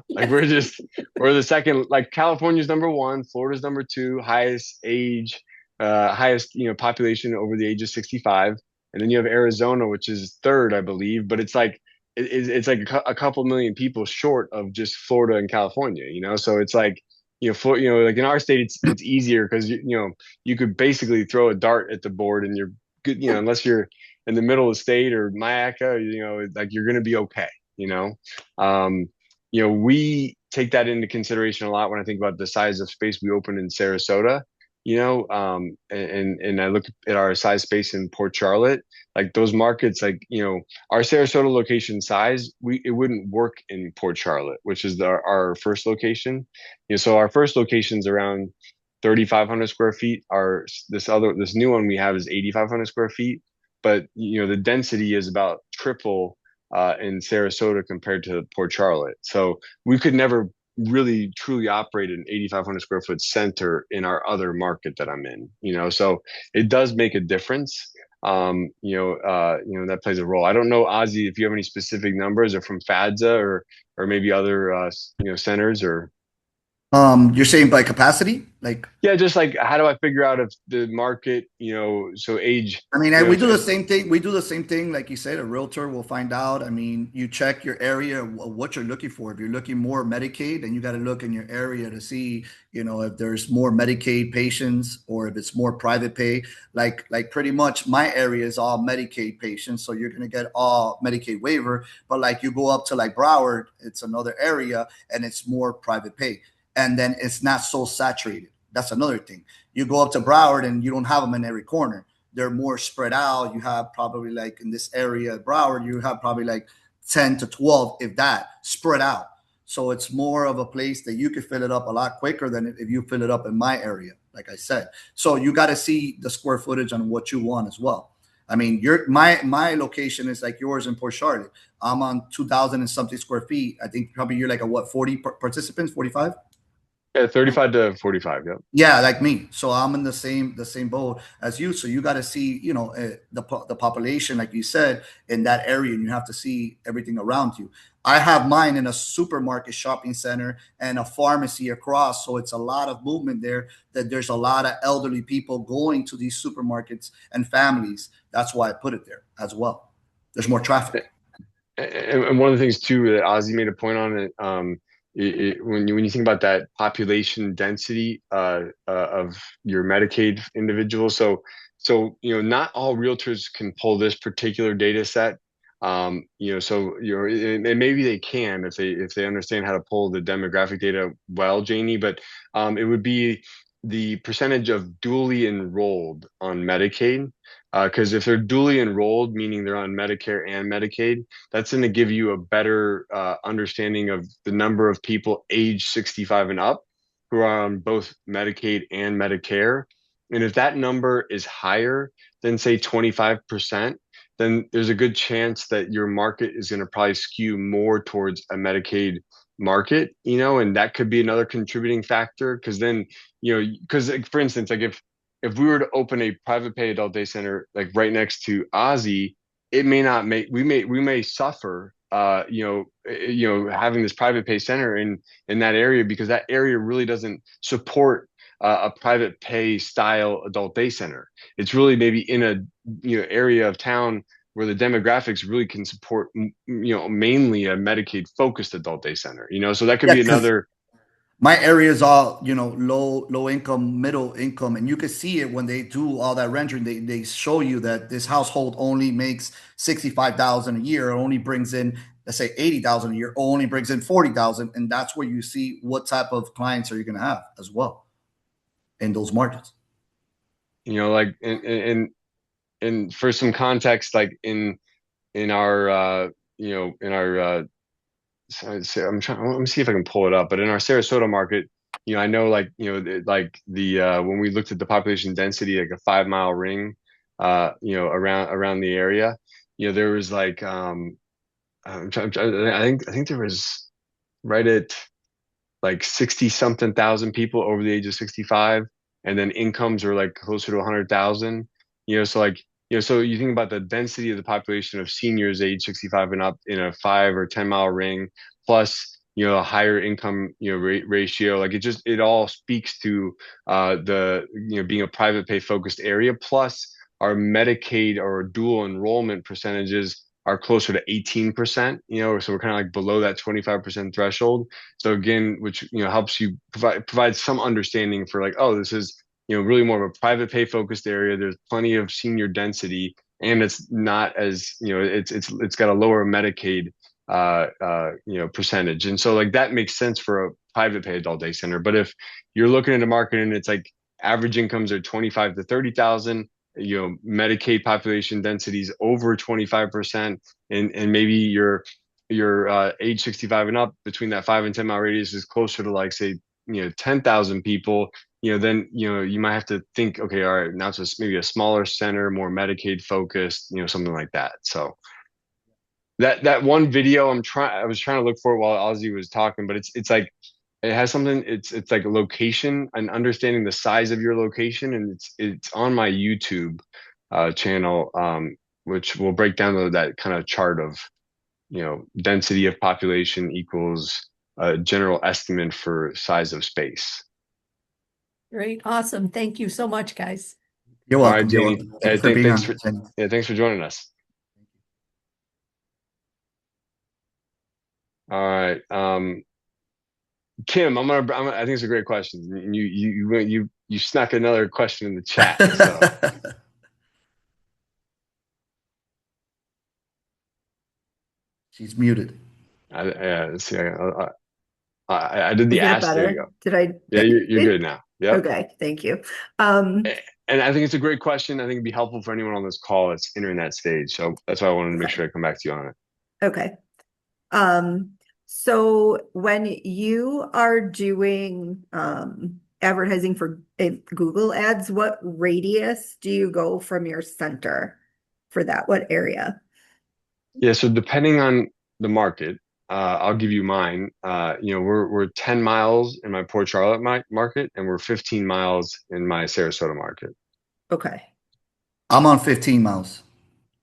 Like we're the second. Like California's number one, Florida's number two, highest age, highest population over the age of 65, and then you have Arizona, which is third, I believe. But it's like it's like a couple million people short of just Florida and California. So it's like like in our state, it's easier because you could basically throw a dart at the board and you're good. Unless you're in the middle of the state or Mayaca, like you're going to be okay. We take that into consideration a lot when I think about the size of space we opened in Sarasota, and I look at our size space in Port Charlotte, like those markets, like, our Sarasota location size, it wouldn't work in Port Charlotte, which is our first location. So our first location's around 3,500 square feet. This new one we have is 8,500 square feet. But the density is about triple in Sarasota compared to Port Charlotte. So we could never really truly operate an 8,500 square foot center in our other market that I'm in. So it does make a difference. That plays a role. I don't know, Ozzie, if you have any specific numbers or from FADZA or maybe other centers or. You're saying by capacity, like, yeah, just like how do I figure out if the market, so age. I mean, we do the same thing. We do the same thing. Like you said, a realtor will find out. I mean, you check your area, what you're looking for. If you're looking more Medicaid, then you got to look in your area to see, if there's more Medicaid patients or if it's more private pay. Like pretty much my area is all Medicaid patients. So you're going to get all Medicaid waiver. But like you go up to like Broward, it's another area and it's more private pay. And then it's not so saturated. That's another thing. You go up to Broward and you don't have them in every corner. They're more spread out. You have probably like in this area, Broward, you have probably like 10 to 12, if that, spread out. So it's more of a place that you could fill it up a lot quicker than if you fill it up in my area, like I said. So you got to see the square footage on what you want as well. I mean, my location is like yours in Port Charlotte. I'm on 2,000 and something square feet. I think probably you're like a 40 participants, 45? Yeah, 35 to 45. Yeah. Yeah, like me. So I'm in the same boat as you. So you got to see, the population, like you said, in that area, and you have to see everything around you. I have mine in a supermarket shopping center and a pharmacy across. So it's a lot of movement there, that there's a lot of elderly people going to these supermarkets and families. That's why I put it there as well. There's more traffic. And one of the things too that Ozzie made a point on it, when you think about that population density of your Medicaid individuals, not all realtors can pull this particular data set. And maybe they can if they understand how to pull the demographic data well, Janie. But it would be the percentage of duly enrolled on Medicaid. Because if they're duly enrolled, meaning they're on Medicare and Medicaid, that's going to give you a better understanding of the number of people age 65 and up who are on both Medicaid and Medicare. And if that number is higher than, say, 25%, then there's a good chance that your market is going to probably skew more towards a Medicaid market, and that could be another contributing factor. Because then, because for instance, like if we were to open a private pay adult day center like right next to Ozzie, it may not make we may suffer having this private pay center in that area, because that area really doesn't support a private pay style adult day center. It's really maybe in a area of town where the demographics really can support mainly a Medicaid focused adult day center. So that could be another. My area is all, low income, middle income, and you can see it when they do all that rendering. They show you that this household only makes 65,000 a year, or only brings in, let's say, 80,000 a year, or only brings in 40,000, and that's where you see what type of clients are you going to have as well in those markets. Like and for some context, like in our let me see if I can pull it up. But in our Sarasota market, I know when we looked at the population density, like a 5 mile ring, around the area, there was like I think there was right at like 60 something thousand people over the age of 65, and then incomes are like closer to 100,000. So you think about the density of the population of seniors age 65 and up in a 5 or 10 mile ring, plus a higher income ratio. Like it all speaks to the being a private pay focused area. Plus our Medicaid or dual enrollment percentages are closer to 18%. So we're kind of like below that 25% threshold. So again, which helps you provide some understanding for like, oh, this is really more of a private pay focused area. There's plenty of senior density, and it's not as it's got a lower Medicaid percentage, and so like that makes sense for a private pay adult day center. But if you're looking at a market and it's like average incomes are 25 to 30,000, Medicaid population densities over 25%, and maybe your age 65 and up between that 5 and 10 mile radius is closer to like say 10,000 people, then you might have to think, okay, all right, now it's just maybe a smaller center, more Medicaid focused, something like that. So that one video I was trying to look for it while Ozzie was talking, but it's like it has something. It's like a location and understanding the size of your location, and it's on my YouTube channel, which will break down that kind of chart of density of population equals a general estimate for size of space. Great. Awesome. Thank you so much, guys. You're welcome. All right, Janie. Thanks for joining us. All right. Kim, I think it's a great question. You snuck another question in the chat. So. She's muted. Let's see. I did the ask. There you go. Did I? Yeah, you're good now. Yeah. Okay. Thank you. And I think it's a great question. I think it'd be helpful for anyone on this call that's entering that stage. So that's why I wanted to make sure I come back to you on it. Okay. So when you are doing advertising for Google ads, what radius do you go from your center for that? What area? Yeah, so depending on the market, I'll give you mine. We're 10 miles in my Port Charlotte market, and we're 15 miles in my Sarasota market. Okay. I'm on 15 miles.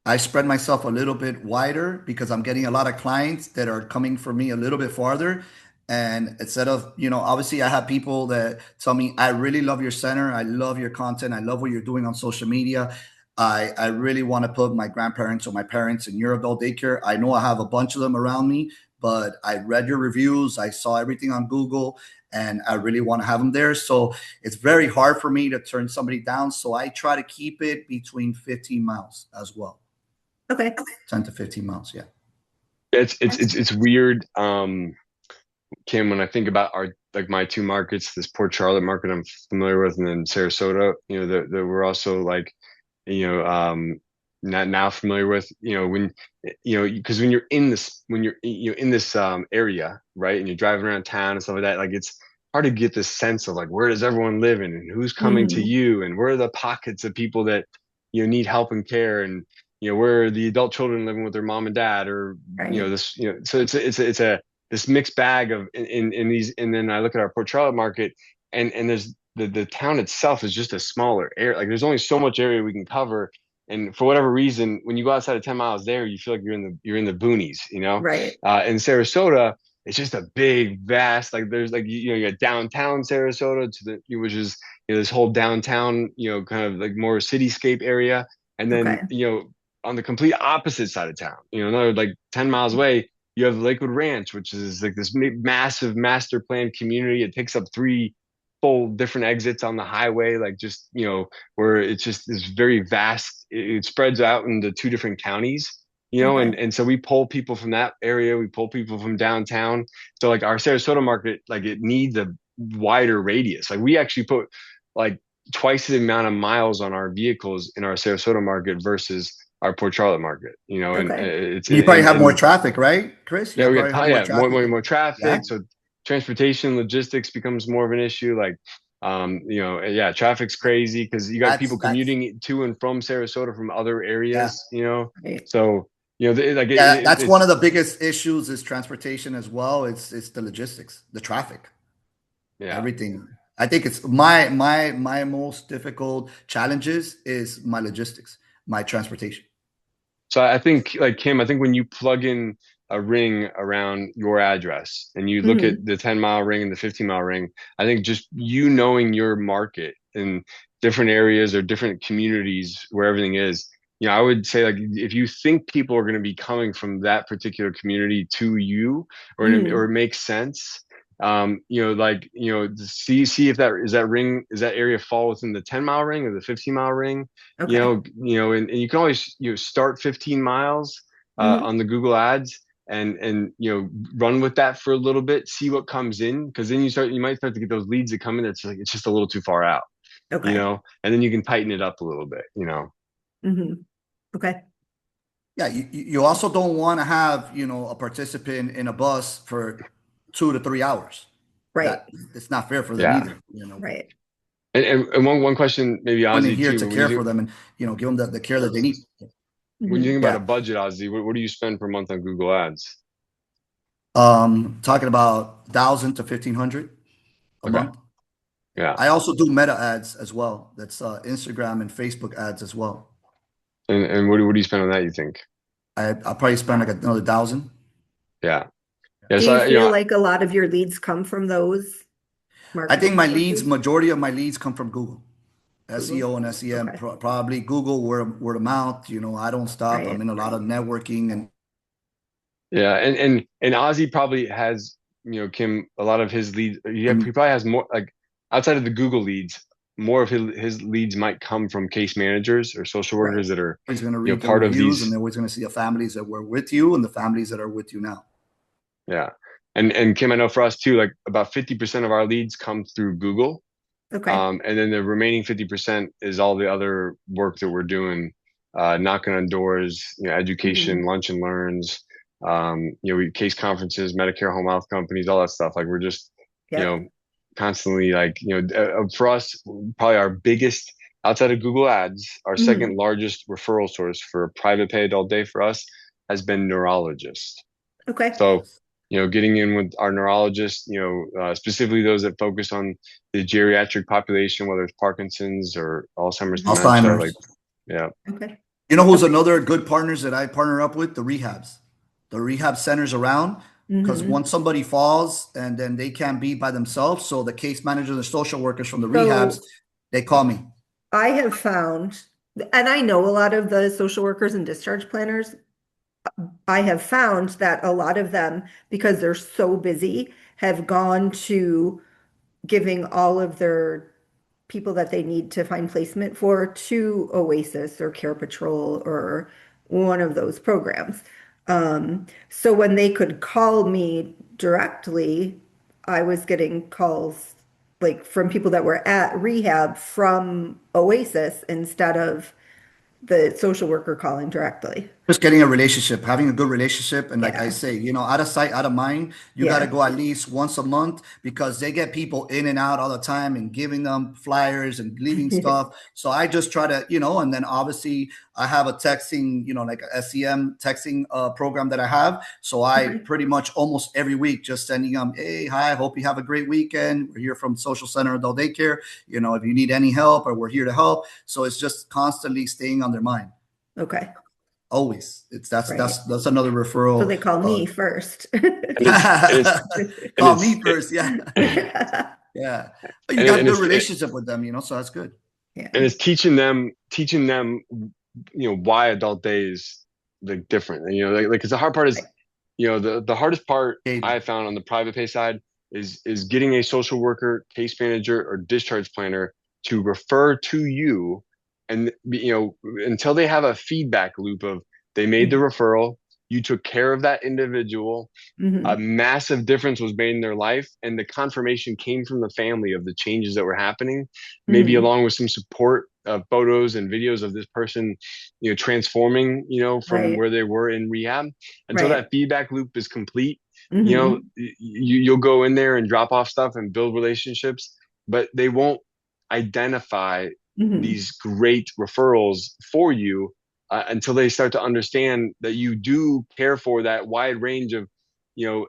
I spread myself a little bit wider because I'm getting a lot of clients that are coming for me a little bit farther. And instead of, obviously I have people that tell me, I really love your center. I love your content. I love what you're doing on social media. I really want to put my grandparents or my parents in your adult daycare. I know I have a bunch of them around me, but I read your reviews. I saw everything on Google, and I really want to have them there. So it's very hard for me to turn somebody down. So I try to keep it between 15 miles as well. Okay. 10 to 15 miles. Yeah. It's weird. Kim, when I think about my two markets, this Port Charlotte market I'm familiar with, and then Sarasota, that we're also like, not now familiar with, because when you're in this area, right, and you're driving around town and stuff like that, like it's hard to get this sense of like where does everyone live and who's coming to you and where are the pockets of people that need help and care, and where are the adult children living with their mom and dad, or this, so it's a this mixed bag of in these. And then I look at our Port Charlotte market, and there's the town itself is just a smaller area. Like there's only so much area we can cover, and for whatever reason, when you go outside of 10 miles there, you feel like you're in the boonies, Right. In Sarasota, it's just a big vast, like there's like you got downtown Sarasota which is this whole downtown kind of like more cityscape area, and then on the complete opposite side of town, another like 10 miles away, you have Lakewood Ranch, which is like this massive master planned community. It takes up 3 full different exits on the highway, like just, where it's just this very vast, it spreads out into 2 different counties, and so we pull people from that area. We pull people from downtown. So like our Sarasota market, like it needs a wider radius. Like we actually put like twice the amount of miles on our vehicles in our Sarasota market versus our Port Charlotte market, and it's you probably have more traffic, right, Kris? Yeah, we have more traffic. Yeah. So transportation logistics becomes more of an issue. Like, traffic's crazy because you got people commuting to and from Sarasota from other areas. So that's one of the biggest issues is transportation as well. It's the logistics, the traffic, everything. I think it's my most difficult challenges is my logistics, my transportation. So I think, like Kim, I think when you plug in a ring around your address and you look at the 10-mile ring and the 15-mile ring, I think just knowing your market in different areas or different communities where everything is, I would say, like, if you think people are going to be coming from that particular community to you, or it makes sense, see if that area fall within the 10-mile ring or the 15-mile ring. And you can always start 15 miles on the Google ads and run with that for a little bit, see what comes in, because then you might start to get those leads that come in that's like it's just a little too far out, and then you can tighten it up a little bit. Okay. Yeah, you also don't want to have a participant in a bus for 2 to 3 hours. Right. It's not fair for them either. Right. And one question, maybe Ozzie, here to care for them and give them the care that they need. When you think about a budget, Ozzie, what do you spend per month on Google Ads? Talking about 1,000 to 1,500 a month. Yeah. I also do meta ads as well. That's Instagram and Facebook ads as well. And what do you spend on that, you think? I'll probably spend like another 1,000. Yeah. Do you feel like a lot of your leads come from those? I think majority of my leads come from Google. SEO and SEM, probably Google, word of mouth. I don't stop. I'm in a lot of networking and. Yeah, and Ozzie probably has, Kim, a lot of his leads. He probably has more, like, outside of the Google leads, more of his leads might come from case managers or social workers that are part of these, and they're always going to see the families that were with you and the families that are with you now. Yeah, and Kim, I know for us too, like about 50% of our leads come through Google. Okay. And then the remaining 50% is all the other work that we're doing, knocking on doors, education, lunch and learns, case conferences, Medicare home health companies, all that stuff. Like we're just, constantly like, for us, probably our biggest outside of Google ads, our second largest referral source for private pay adult day for us has been neurologists. Okay. So, getting in with our neurologists, specifically those that focus on the geriatric population, whether it's Parkinson's or Alzheimer's dementia. Okay. Who's another good partners that I partner up with? The rehab centers around. Because once somebody falls and then they can't be by themselves, so the case managers, the social workers from the rehabs, they call me. I have found, and I know a lot of the social workers and discharge planners, I have found that a lot of them, because they're so busy, have gone to giving all of their people that they need to find placement for to Oasis or Care Patrol or one of those programs. So when they could call me directly, I was getting calls like from people that were at rehab from Oasis instead of the social worker calling directly. Just getting a relationship, having a good relationship. And like I Yeah. say, out of sight, out of mind, you got to Yeah. go at least once a month because they get people in and out all the time and giving them flyers and leaving stuff. So I just try to, and then obviously I have a texting, like a SEM texting program that I have. So I Okay. pretty much almost every week just sending them, hey, hi, hope you have a great weekend. We're here from Social Center Adult Daycare. If you need any help or we're here to help. So it's just constantly staying on their mind. Okay. Always. Right. That's another So referral. they call me first. And it's and Call me it's first. Yeah. Yeah. Yeah. But you and, got a and good it's relationship with them, so that's good. and Yeah. it's teaching them why adult day is like different. And like 'cause the hard part is, Right. the hardest part Katie. I found on the private pay side is getting a social worker, case manager, or discharge planner to refer to you. And until they have a feedback loop of they made the referral, you took care of that individual, a Hmm. massive difference was made in their life, and the confirmation came from the family of the changes that were happening, maybe Hmm. along with some support photos and videos of this person transforming from Right. where they were in rehab. Until that Right. feedback loop is complete, Hmm. you'll go in there and drop off stuff and build relationships, but they won't identify Hmm. these great referrals for you until they start to understand that you do care for that wide range of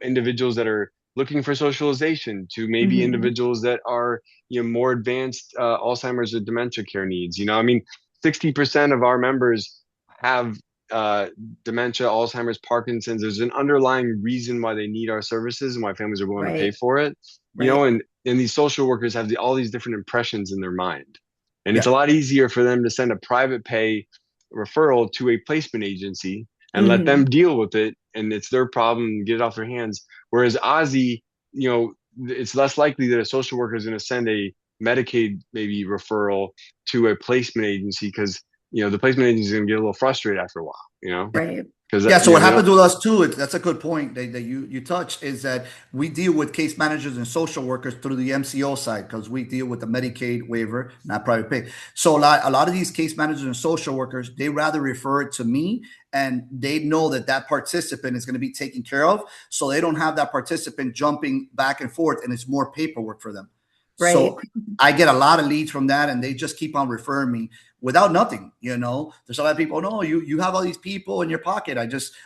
individuals that are looking for socialization, to maybe Hmm. individuals that are more advanced Alzheimer's or dementia care needs. I mean, 60% of our members have uh, dementia, Alzheimer's, Parkinson's. There's an underlying reason why they need our services and why families are willing to pay Right. for it. Right. And these social workers have all these different impressions in their mind, and it's a Yeah. lot easier for them to send a private pay referral to a placement agency and let them Hmm. deal with it, and it's their problem, get it off their hands. Whereas Ozzy, it's less likely that a social worker is going to send a Medicaid maybe referral to a placement agency, because the placement agency is going to get a little frustrated after a while, Right. because Yeah, so what they happens don't. with us too, that's a good point that you touched, is that we deal with case managers and social workers through the MCO side because we deal with the Medicaid waiver, not private pay. So a lot of these case managers and social workers, they rather refer it to me, and they know that that participant is going to be taken care of. So they don't have that participant jumping back and forth, and it's more paperwork for them. Right. So I get a lot of leads from that, and they just keep on referring me without nothing. There's a lot of people. No, you have all these people in your pocket.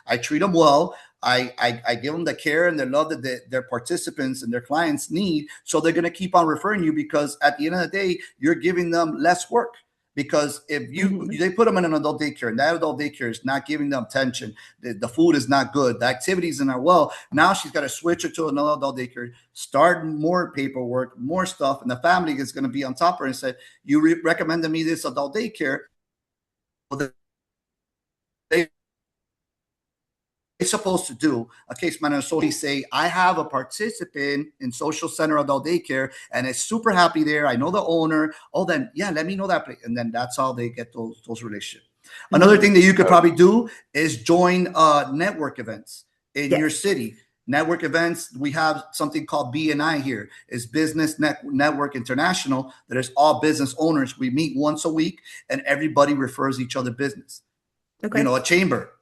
I treat them well. I give them the care and the love that their participants and their clients need. So they're going to keep on referring you because at the end of the day, you're giving them less work. Because if Hmm. they put them in an adult daycare and that adult daycare is not giving them attention, the food is not good, the activities are not well. Now she's got to switch her to another adult daycare, start more paperwork, more stuff, and the family is going to be on top of her and say, "You recommended me this adult daycare." Well, they supposed to do a case manager so they say, I have a participant in social center adult daycare and is super happy there, I know the owner. Oh, then yeah, let me know that place. And then that's how they get those relationships. Another Hmm. thing that you could uh, probably do is join network events in your Yes. city. Network events, we have something called BNI here. It's Business Network International. That is all business owners. We meet once a week and everybody refers each other business. Okay. A chamber,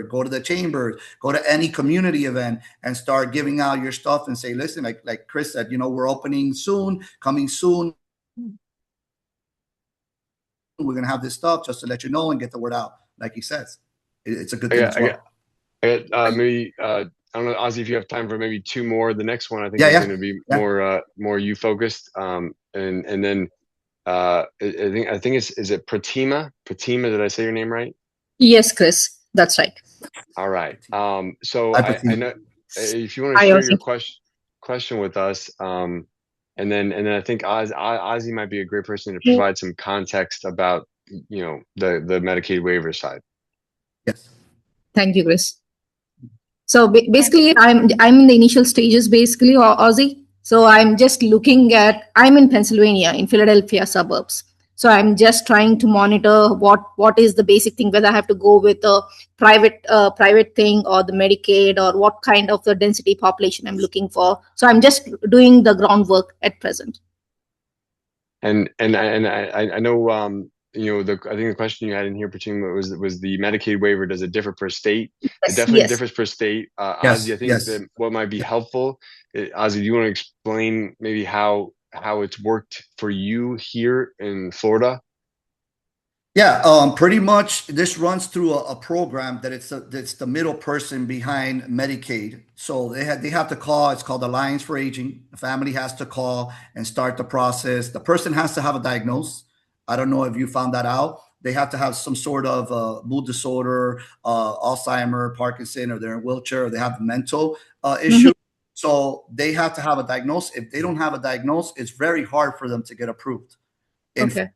go to the chamber, go to any community event and start giving out your stuff and say, listen, like Kris said, we're opening soon, coming soon. We're going to have this stuff just to let you know and get the word out. Like he says, it's a good I thing got, as I got, well. I got maybe I don't know, Ozzy, if you have time for maybe two more. The next one I think Yeah, is yeah, going to be yeah. more you focused, and then I think it's, is it Pratima? Pratima, did I say your name right? Yes, Kris, that's right. All right. So I I perceive. know if you want to Hi, share your Ozzy. question with us, and then I think Ozzy might be a great person to Yeah. provide some context about the Medicaid waiver side. Yes. Thank you, Kris. So basically, I'm in the initial stages, basically, Ozzie. So I'm just looking at. I'm in Pennsylvania, in Philadelphia suburbs. So I'm just trying to monitor what is the basic thing, whether I have to go with a private thing or the Medicaid, or what kind of the density population I'm looking for. So I'm just doing the groundwork at present. And I know I think the question you had in here, particularly, was the Medicaid waiver. Does it differ per state? It definitely differs per state. Ozzie, I think that what might be helpful, Ozzie, do you want to explain maybe how it's worked for you here in Florida? Yeah, pretty much this runs through a program that it's the middle person behind Medicaid. So they have to call. It's called Alliance for Aging. The family has to call and start the process. The person has to have a diagnosis. I don't know if you found that out. They have to have some sort of mood disorder, Alzheimer, Parkinson, or they're in a wheelchair, or they have a mental issue. So they have to have a diagnosis. If they don't have a diagnosis, it's very hard for them to get approved. Okay.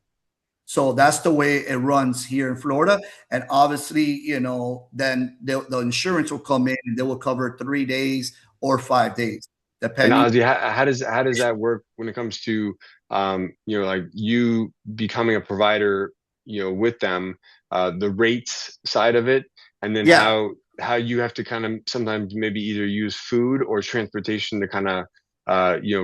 So that's the way it runs here in Florida. And obviously, then the insurance will come in and they will cover 3 days or 5 days, depending. And Ozzie, how does that work when it comes to like you becoming a provider, with them, the rates side of it, and then how you have to kind of sometimes maybe either use food or transportation to kind of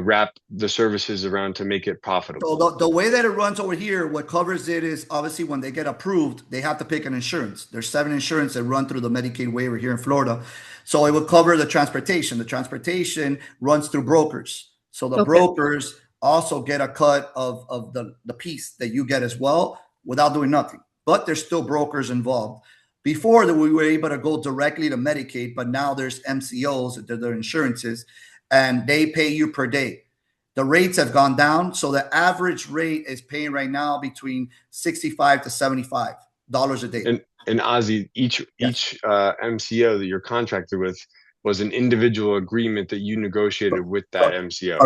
wrap the services around to make it profitable. So the way that it runs over here, what covers it is obviously when they get approved, they have to pick an insurance. There's 7 insurance that run through the Medicaid waiver here in Florida. So it will cover the transportation. The transportation runs through brokers. So the brokers also get a cut of the piece that you get as well without doing nothing. But there's still brokers involved. Before that, we were able to go directly to Medicaid, but now there's MCOs, they're insurances, and they pay you per day. The rates have gone down, so the average rate is paying right now between $65 to $75 a day. And Ozzie, each MCO that you're contracted with was an individual agreement that you negotiated with that MCO.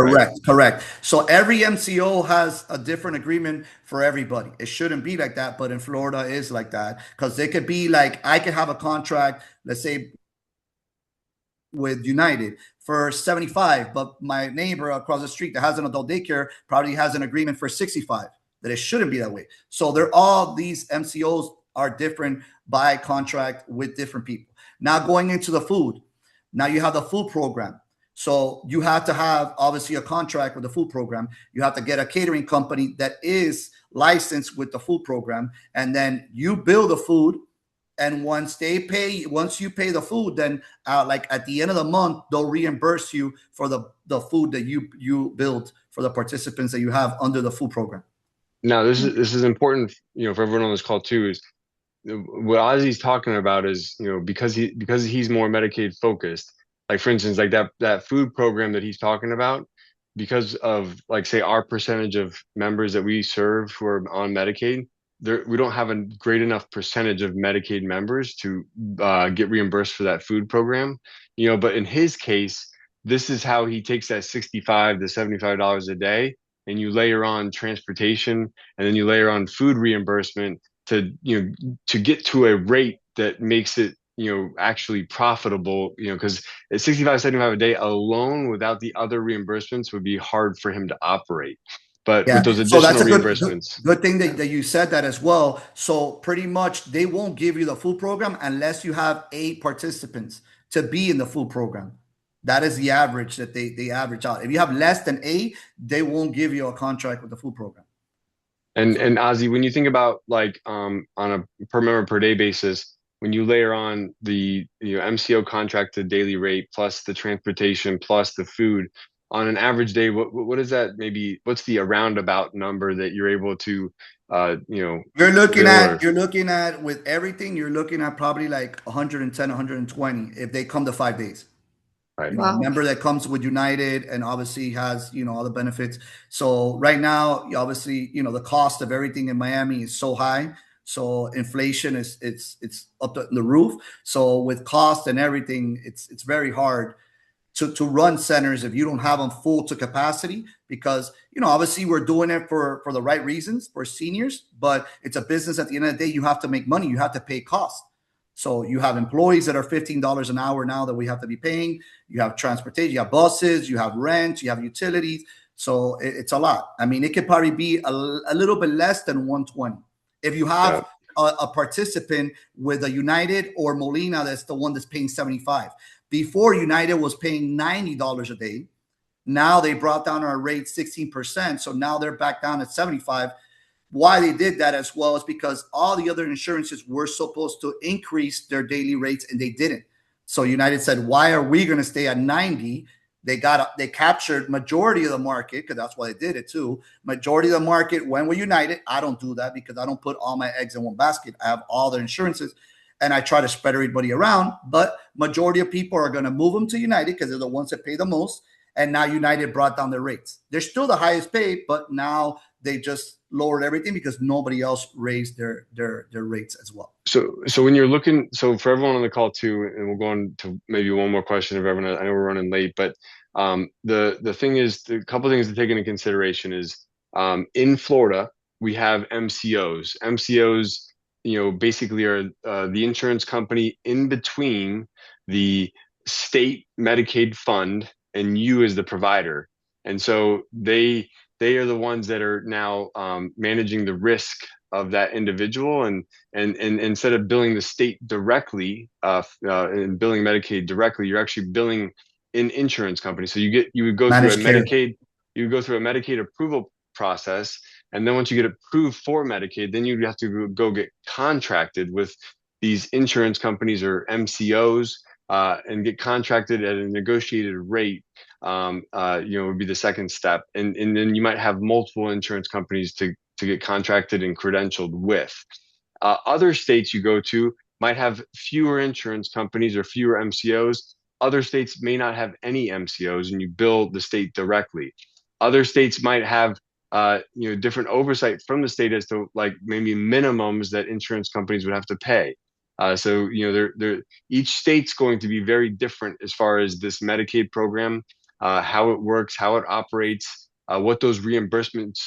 Correct. So every MCO has a different agreement for everybody. It shouldn't be like that, but in Florida it is like that, because they could be like, I could have a contract, let's say, with United for 75, but my neighbor across the street that has an adult daycare probably has an agreement for 65. That it shouldn't be that way. So these MCOs are different by contract with different people. Now going into the food, now you have the food program. So you have to have obviously a contract with the food program. You have to get a catering company that is licensed with the food program, and then you bill the food. And once you pay the food, then like at the end of the month, they'll reimburse you for the food that you build for the participants that you have under the food program. Now, this is important, for everyone on this call too, is what Ozzie's talking about is, because he's more Medicaid focused, like for instance, like that food program that he's talking about, because of like, say, our percentage of members that we serve who are on Medicaid, we don't have a great enough percentage of Medicaid members to get reimbursed for that food program, but in his case, this is how he takes that $65 to $75 a day, and you layer on transportation, and then you layer on food reimbursement to get to a rate that makes it actually profitable, because at $65, $75 a day alone without the other reimbursements would be hard for him to operate. But with those additional reimbursements, good thing that you said that as well. So pretty much they won't give you the food program unless you have 8 participants to be in the food program. That is the average that they average out. If you have less than 8, they won't give you a contract with the food program. And Ozzie, when you think about like on a per member per day basis, when you layer on the MCO contracted daily rate plus the transportation plus the food on an average day, what is that? Maybe what's the roundabout number that you're able to you're looking at with everything, you're looking at probably like 110, 120 if they come to 5 days. Right. A member that comes with United and obviously has all the benefits. So right now, obviously, the cost of everything in Miami is so high. So inflation it's up to the roof. So with cost and everything, it's very hard to run centers if you don't have them full to capacity, because obviously we're doing it for the right reasons for seniors, but it's a business. At the end of the day, you have to make money, you have to pay costs. So you have employees that are $15 an hour now that we have to be paying. You have transportation, you have buses, you have rent, you have utilities. So it's a lot. I mean, it could probably be a little bit less than 120. If you have a participant with a United or Molina, that's the one that's paying 75. Before, United was paying $90 a day. Now they brought down our rate 16%. So now they're back down at 75. Why they did that as well is because all the other insurances were supposed to increase their daily rates and they didn't. So United said, why are we going to stay at 90? They captured majority of the market, because that's why they did it too. Majority of the market went with United. I don't do that because I don't put all my eggs in one basket. I have all the insurances and I try to spread everybody around. But majority of people are going to move them to United because they're the ones that pay the most. And now United brought down their rates. They're still the highest paid, but now they just lowered everything because nobody else raised their rates as well. So when you're looking, so for everyone on the call too, and we'll go on to maybe one more question if everyone, I know we're running late, but the thing is, the couple of things to take into consideration is in Florida, we have MCOs. MCOs, basically are the insurance company in between the state Medicaid fund and you as the provider. And so they are the ones that are now managing the risk of that individual, and instead of billing the state directly and billing Medicaid directly, you're actually billing an insurance company. So you would go through a Medicaid approval process, and then once you get approved for Medicaid, then you'd have to go get contracted with these insurance companies or MCOs and get contracted at a negotiated rate. Would be the second step, and then you might have multiple insurance companies to get contracted and credentialed with. Other states you go to might have fewer insurance companies or fewer MCOs. Other states may not have any MCOs, and you bill the state directly. Other states might have different oversight from the state as to like maybe minimums that insurance companies would have to pay. So each state's going to be very different as far as this Medicaid program, how it works, how it operates, what those reimbursement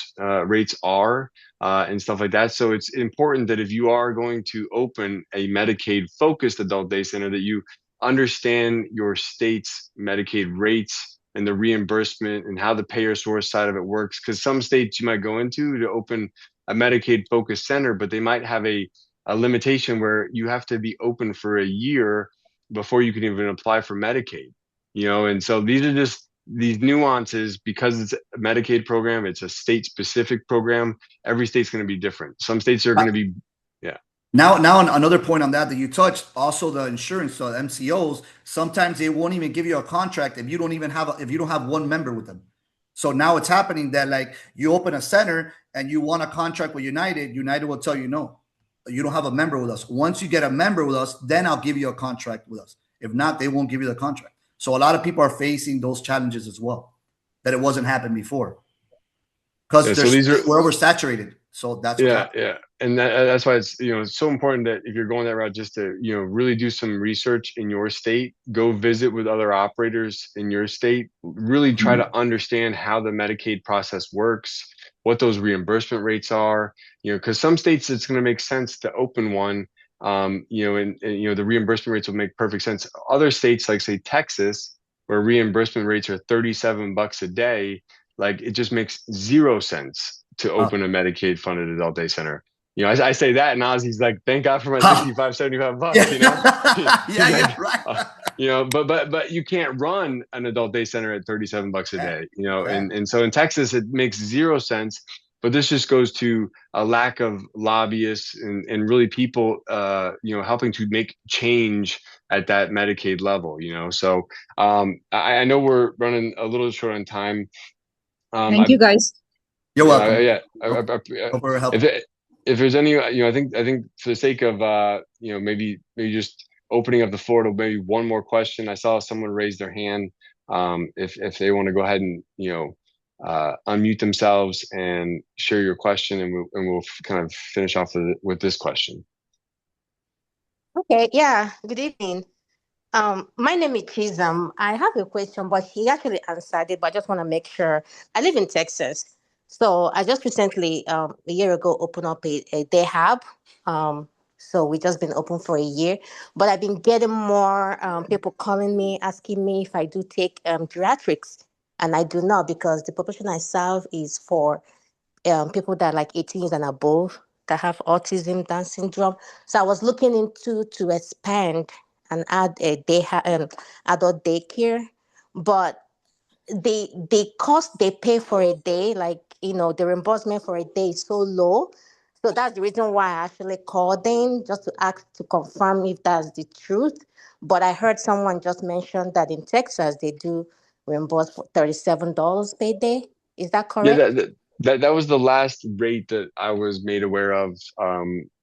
rates are, and stuff like that. So it's important that if you are going to open a Medicaid-focused adult day center, that you understand your state's Medicaid rates and the reimbursement and how the payer source side of it works. Because some states you might go into to open a Medicaid-focused center, but they might have a limitation where you have to be open for a year before you can even apply for Medicaid. And so these are just these nuances. Because it's a Medicaid program, it's a state specific program. Every state's going to be different. Some states are going to be, Now another point on that you touched, also the insurance, so MCOs, sometimes they won't even give you a contract if you don't have one member with them. So now it's happening that like you open a center and you want a contract with United will tell you no, you don't have a member with us. Once you get a member with us, then I'll give you a contract with us. If not, they won't give you the contract. So a lot of people are facing those challenges as well, that it wasn't happening before because we're oversaturated. So that's and that's why it's so important that if you're going that route, just to really do some research in your state, go visit with other operators in your state, really try to understand how the Medicaid process works, what those reimbursement rates are, because some states it's going to make sense to open one, and the reimbursement rates will make perfect sense. Other states, like say Texas, where reimbursement rates are $37 a day, like it just makes zero sense to open a Medicaid funded adult day center. I say that, and Ozzie's like, "Thank God for my $65-$75." Right. But you can't run an adult day center at $37 a day. And so in Texas it makes zero sense. But this just goes to a lack of lobbyists and really people, helping to make change at that Medicaid level. So I know we're running a little short on time. Thank you, guys. You're welcome. If there's any, I think for the sake of, maybe just opening up the floor to maybe one more question. I saw someone raise their hand. If they want to go ahead and, unmute themselves and share your question, and we'll kind of finish off with this question. Okay. Yeah. Good evening. My name is Kris. I have a question, but he actually answered it, but I just want to make sure. I live in Texas. So I just recently, a year ago, opened up a day hub. So we just been open for a year, but I've been getting more people calling me, asking me if I do take geriatrics, and I do not, because the population I serve is for people that are like 18 years and above that have autism, Down syndrome. So I was looking into to expand and add a adult daycare, but the cost they pay for a day, like the reimbursement for a day is so low. So that's the reason why I actually called in, just to ask to confirm if that's the truth. But I heard someone just mention that in Texas they do reimburse for $37 per day. Is that Yeah, correct? that was the last rate that I was made aware of,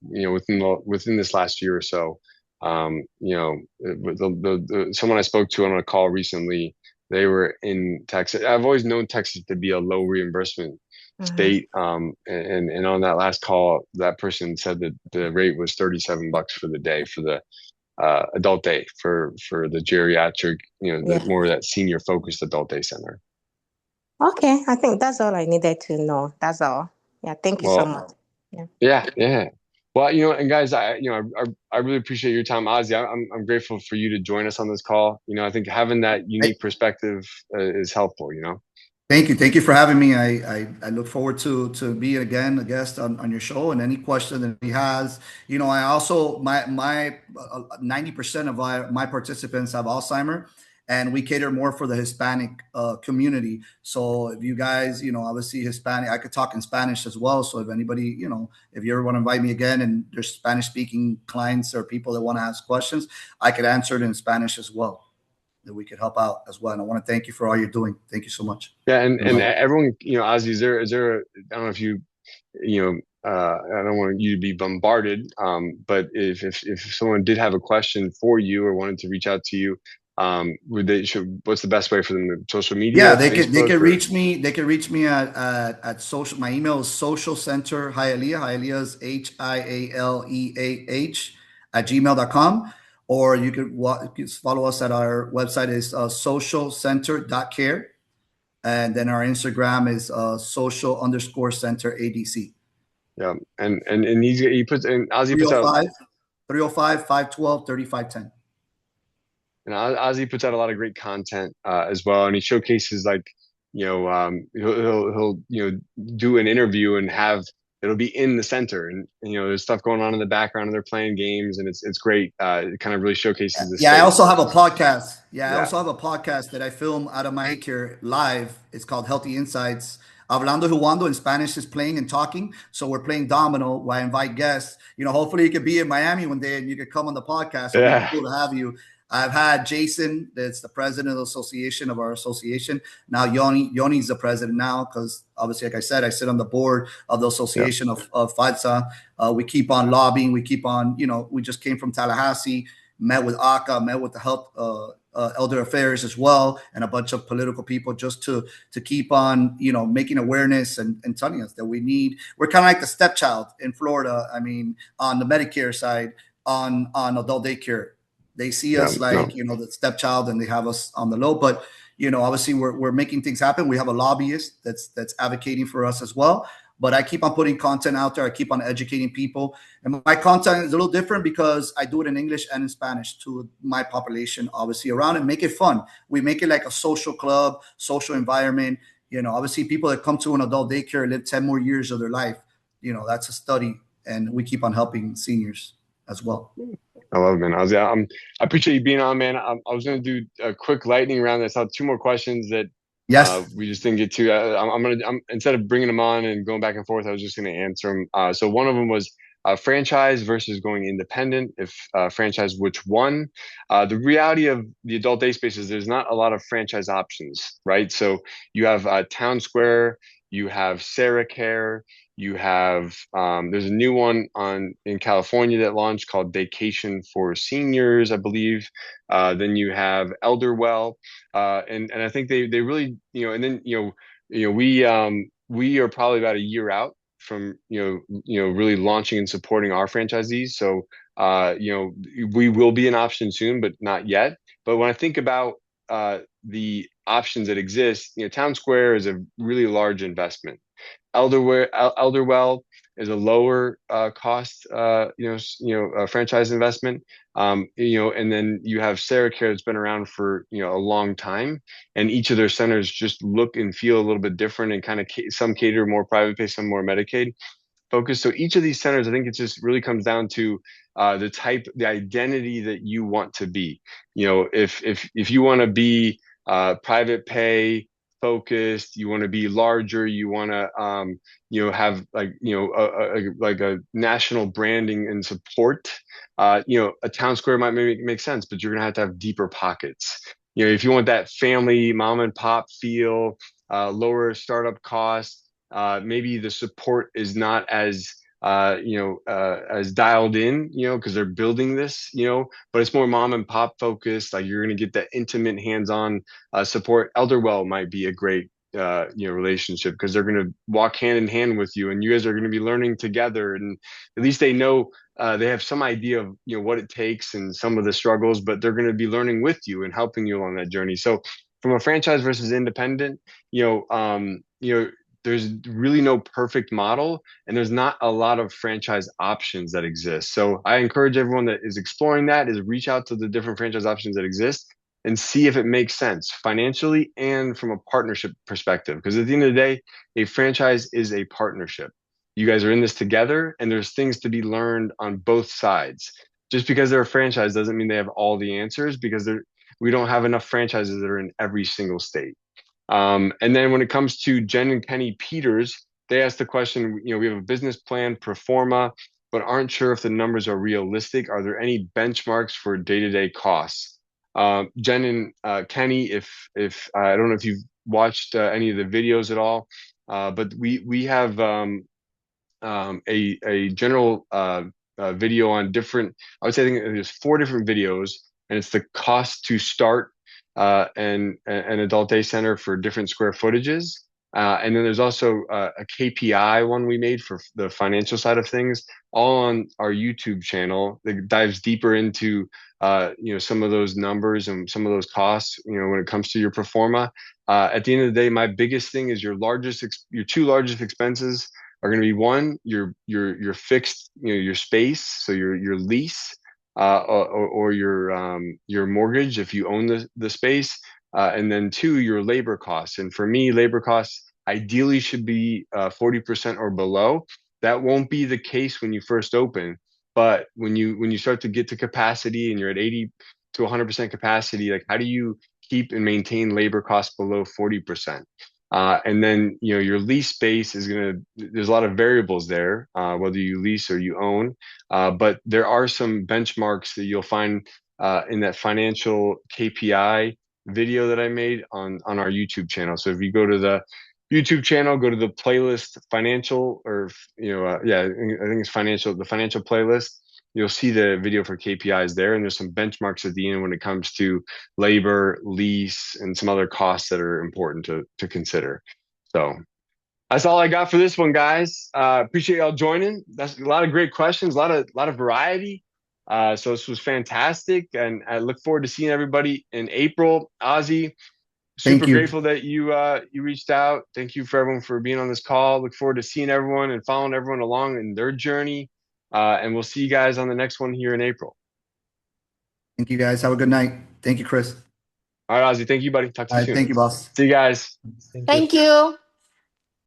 within this last year or so. Someone I spoke to on a call recently, they were in Texas. I've always known Texas to be a low reimbursement Mhm. state. And on that last call, that person said that the rate was $37 for the day for the adult day for the geriatric, the Yeah. more of that senior focused adult day center. Okay, I think that's all I needed to know. That's all. Yeah, thank you so Well, much. Yeah. yeah, yeah. Well, and guys, I really appreciate your time, Ozzy. I'm grateful for you to join us on this call. I think having that unique perspective is helpful. Thank you for having me. I look forward to be again a guest on your show, and any question that he has. I also my 90% of my participants have Alzheimer, and we cater more for the Hispanic community. So if you guys, obviously Hispanic, I could talk in Spanish as well. So if anybody, if you ever want to invite me again, and there's Spanish speaking clients or people that want to ask questions, I could answer it in Spanish as well, that we could help out as well. And I want to thank you for all you're doing. Thank you so much. Yeah, and everyone, Ozzy, is there? I don't know if I don't want you to be bombarded, but if someone did have a question for you or wanted to reach out to you, what's the best way for them? Social Yeah, media, they Facebook, can or? reach me. They can reach me at social. My email is social center Hialeah. Hialeah is HIALEAH at gmail.com. Or you could just follow us at our website is socialcenter.care. And then our Instagram is social underscore center ADC. Yeah, and he puts and Ozzy puts out 305 305 512 3510. And Ozzy puts out a lot of great content as well, and he showcases like he'll do an interview and it'll be in the center, and there's stuff going on in the background, and they're playing games, and it's great. It kind of really showcases the Yeah, I state. also have a podcast. Yeah, I Yeah, also have a podcast that I film out of my daycare live. It's called Healthy Insights. Hablando Jugando in Spanish is playing and talking. So we're playing domino where I invite guests. Hopefully you could be in Miami one day and you could come on the podcast. So it'd be yeah, cool to have you. I've had Jason, that's the president of the association of our association. Now Yoni's the president now because obviously, like I said, I sit on the board of the yeah, association of FADSA. We keep on lobbying. We keep on, we just came from Tallahassee, met with ACA, met with the health elder affairs as well, and a bunch of political people just to keep on making awareness and telling us that we're kind of like the stepchild in Florida. I mean, on the Medicare side, on adult daycare, they see yeah. us No, like the stepchild, and they have us on the low. But obviously we're making things happen. We have a lobbyist that's advocating for us as well. But I keep on putting content out there. I keep on educating people. And my content is a little different because I do it in English and in Spanish to my population, obviously, around, and make it fun. We make it like a social club, social environment. Obviously, people that come to an adult daycare live 10 more years of their life. That's a study. And we keep on helping seniors as well. I love it, man. I appreciate you being on, man. I was gonna do a quick lightning round. I saw two more questions that Yes. we just didn't get to. I'm instead of bringing them on and going back and forth, I was just gonna answer them. So one of them was franchise versus going independent. If franchise, which one? The reality of the adult day space is there's not a lot of franchise options, right? So you have Town Square, you have Sarah Care, you have there's a new one in California that launched called Vacation for Seniors, I believe. Then you have Elderwell, and I think they really and then we are probably about a year out from really launching and supporting our franchisees. So we will be an option soon, but not yet. But when I think about the options that exist, Town Square is a really large investment. Elderwell is a lower cost, franchise investment. And then you have Sarah Care that's been around for a long time, and each of their centers just look and feel a little bit different, and kind of some cater more private pay, some more Medicaid focus. So each of these centers, I think it just really comes down to the identity that you want to be. If you want to be private pay focused, you want to be larger, you want to have like a national branding and support. A town square might make sense, but you're gonna have deeper pockets. If you want that family mom and pop feel, lower startup costs, maybe the support is not as as dialed in, because they're building this, but it's more mom and pop focused. Like you're going to get that intimate, hands-on support. Elderwell might be a great relationship, because they're going to walk hand in hand with you, and you guys are going to be learning together, and at least they know they have some idea of what it takes and some of the struggles, but they're going to be learning with you and helping you along that journey. So from a franchise versus independent, there's really no perfect model, and there's not a lot of franchise options that exist. So I encourage everyone that is exploring that is reach out to the different franchise options that exist and see if it makes sense financially and from a partnership perspective. Because at the end of the day, a franchise is a partnership. You guys are in this together, and there's things to be learned on both sides. Just because they're a franchise doesn't mean they have all the answers, because we don't have enough franchises that are in every single state. And then when it comes to Jen and Kenny Peters, they asked the question, we have a business plan pro forma, but aren't sure if the numbers are realistic. Are there any benchmarks for day-to-day costs? Jen and Kenny, if I don't know if you've watched any of the videos at all, but we have a general video on different, I would say, I think there's 4 different videos, and it's the cost to start and an adult day center for different square footages. And then there's also a KPI one we made for the financial side of things, all on our YouTube channel that dives deeper into some of those numbers and some of those costs, when it comes to your pro forma. At the end of the day, my biggest thing is your 2 largest expenses are going to be, one, your fixed, your space, so your lease, or your mortgage if you own the space, and then 2, your labor costs. And for me, labor costs ideally should be 40% or below. That won't be the case when you first open, but when you start to get to capacity and you're at 80 to 100% capacity, like how do you keep and maintain labor costs below 40%? And then your lease space there's a lot of variables there, whether you lease or you own, but there are some benchmarks that you'll find in that financial KPI video that I made on our YouTube channel. So if you go to the YouTube channel, go to the playlist financial, or I think it's financial, the financial playlist. You'll see the video for KPIs there, and there's some benchmarks at the end when it comes to labor, lease, and some other costs that are important to consider. So that's all I got for this one, guys. Appreciate y'all joining. That's a lot of great questions, a lot of variety. So this was fantastic, and I look forward to seeing everybody in April. Ozzie, super grateful that you reached out. Thank you for everyone for being on this call. Look forward to seeing everyone and following everyone along in their journey. And we'll see you guys on the next one here in April. Thank you, guys. Have a good night. Thank you, Chris. All right, Ozzie. Thank you, buddy. Talk to you soon. Thank you, boss. See you guys. Thank you.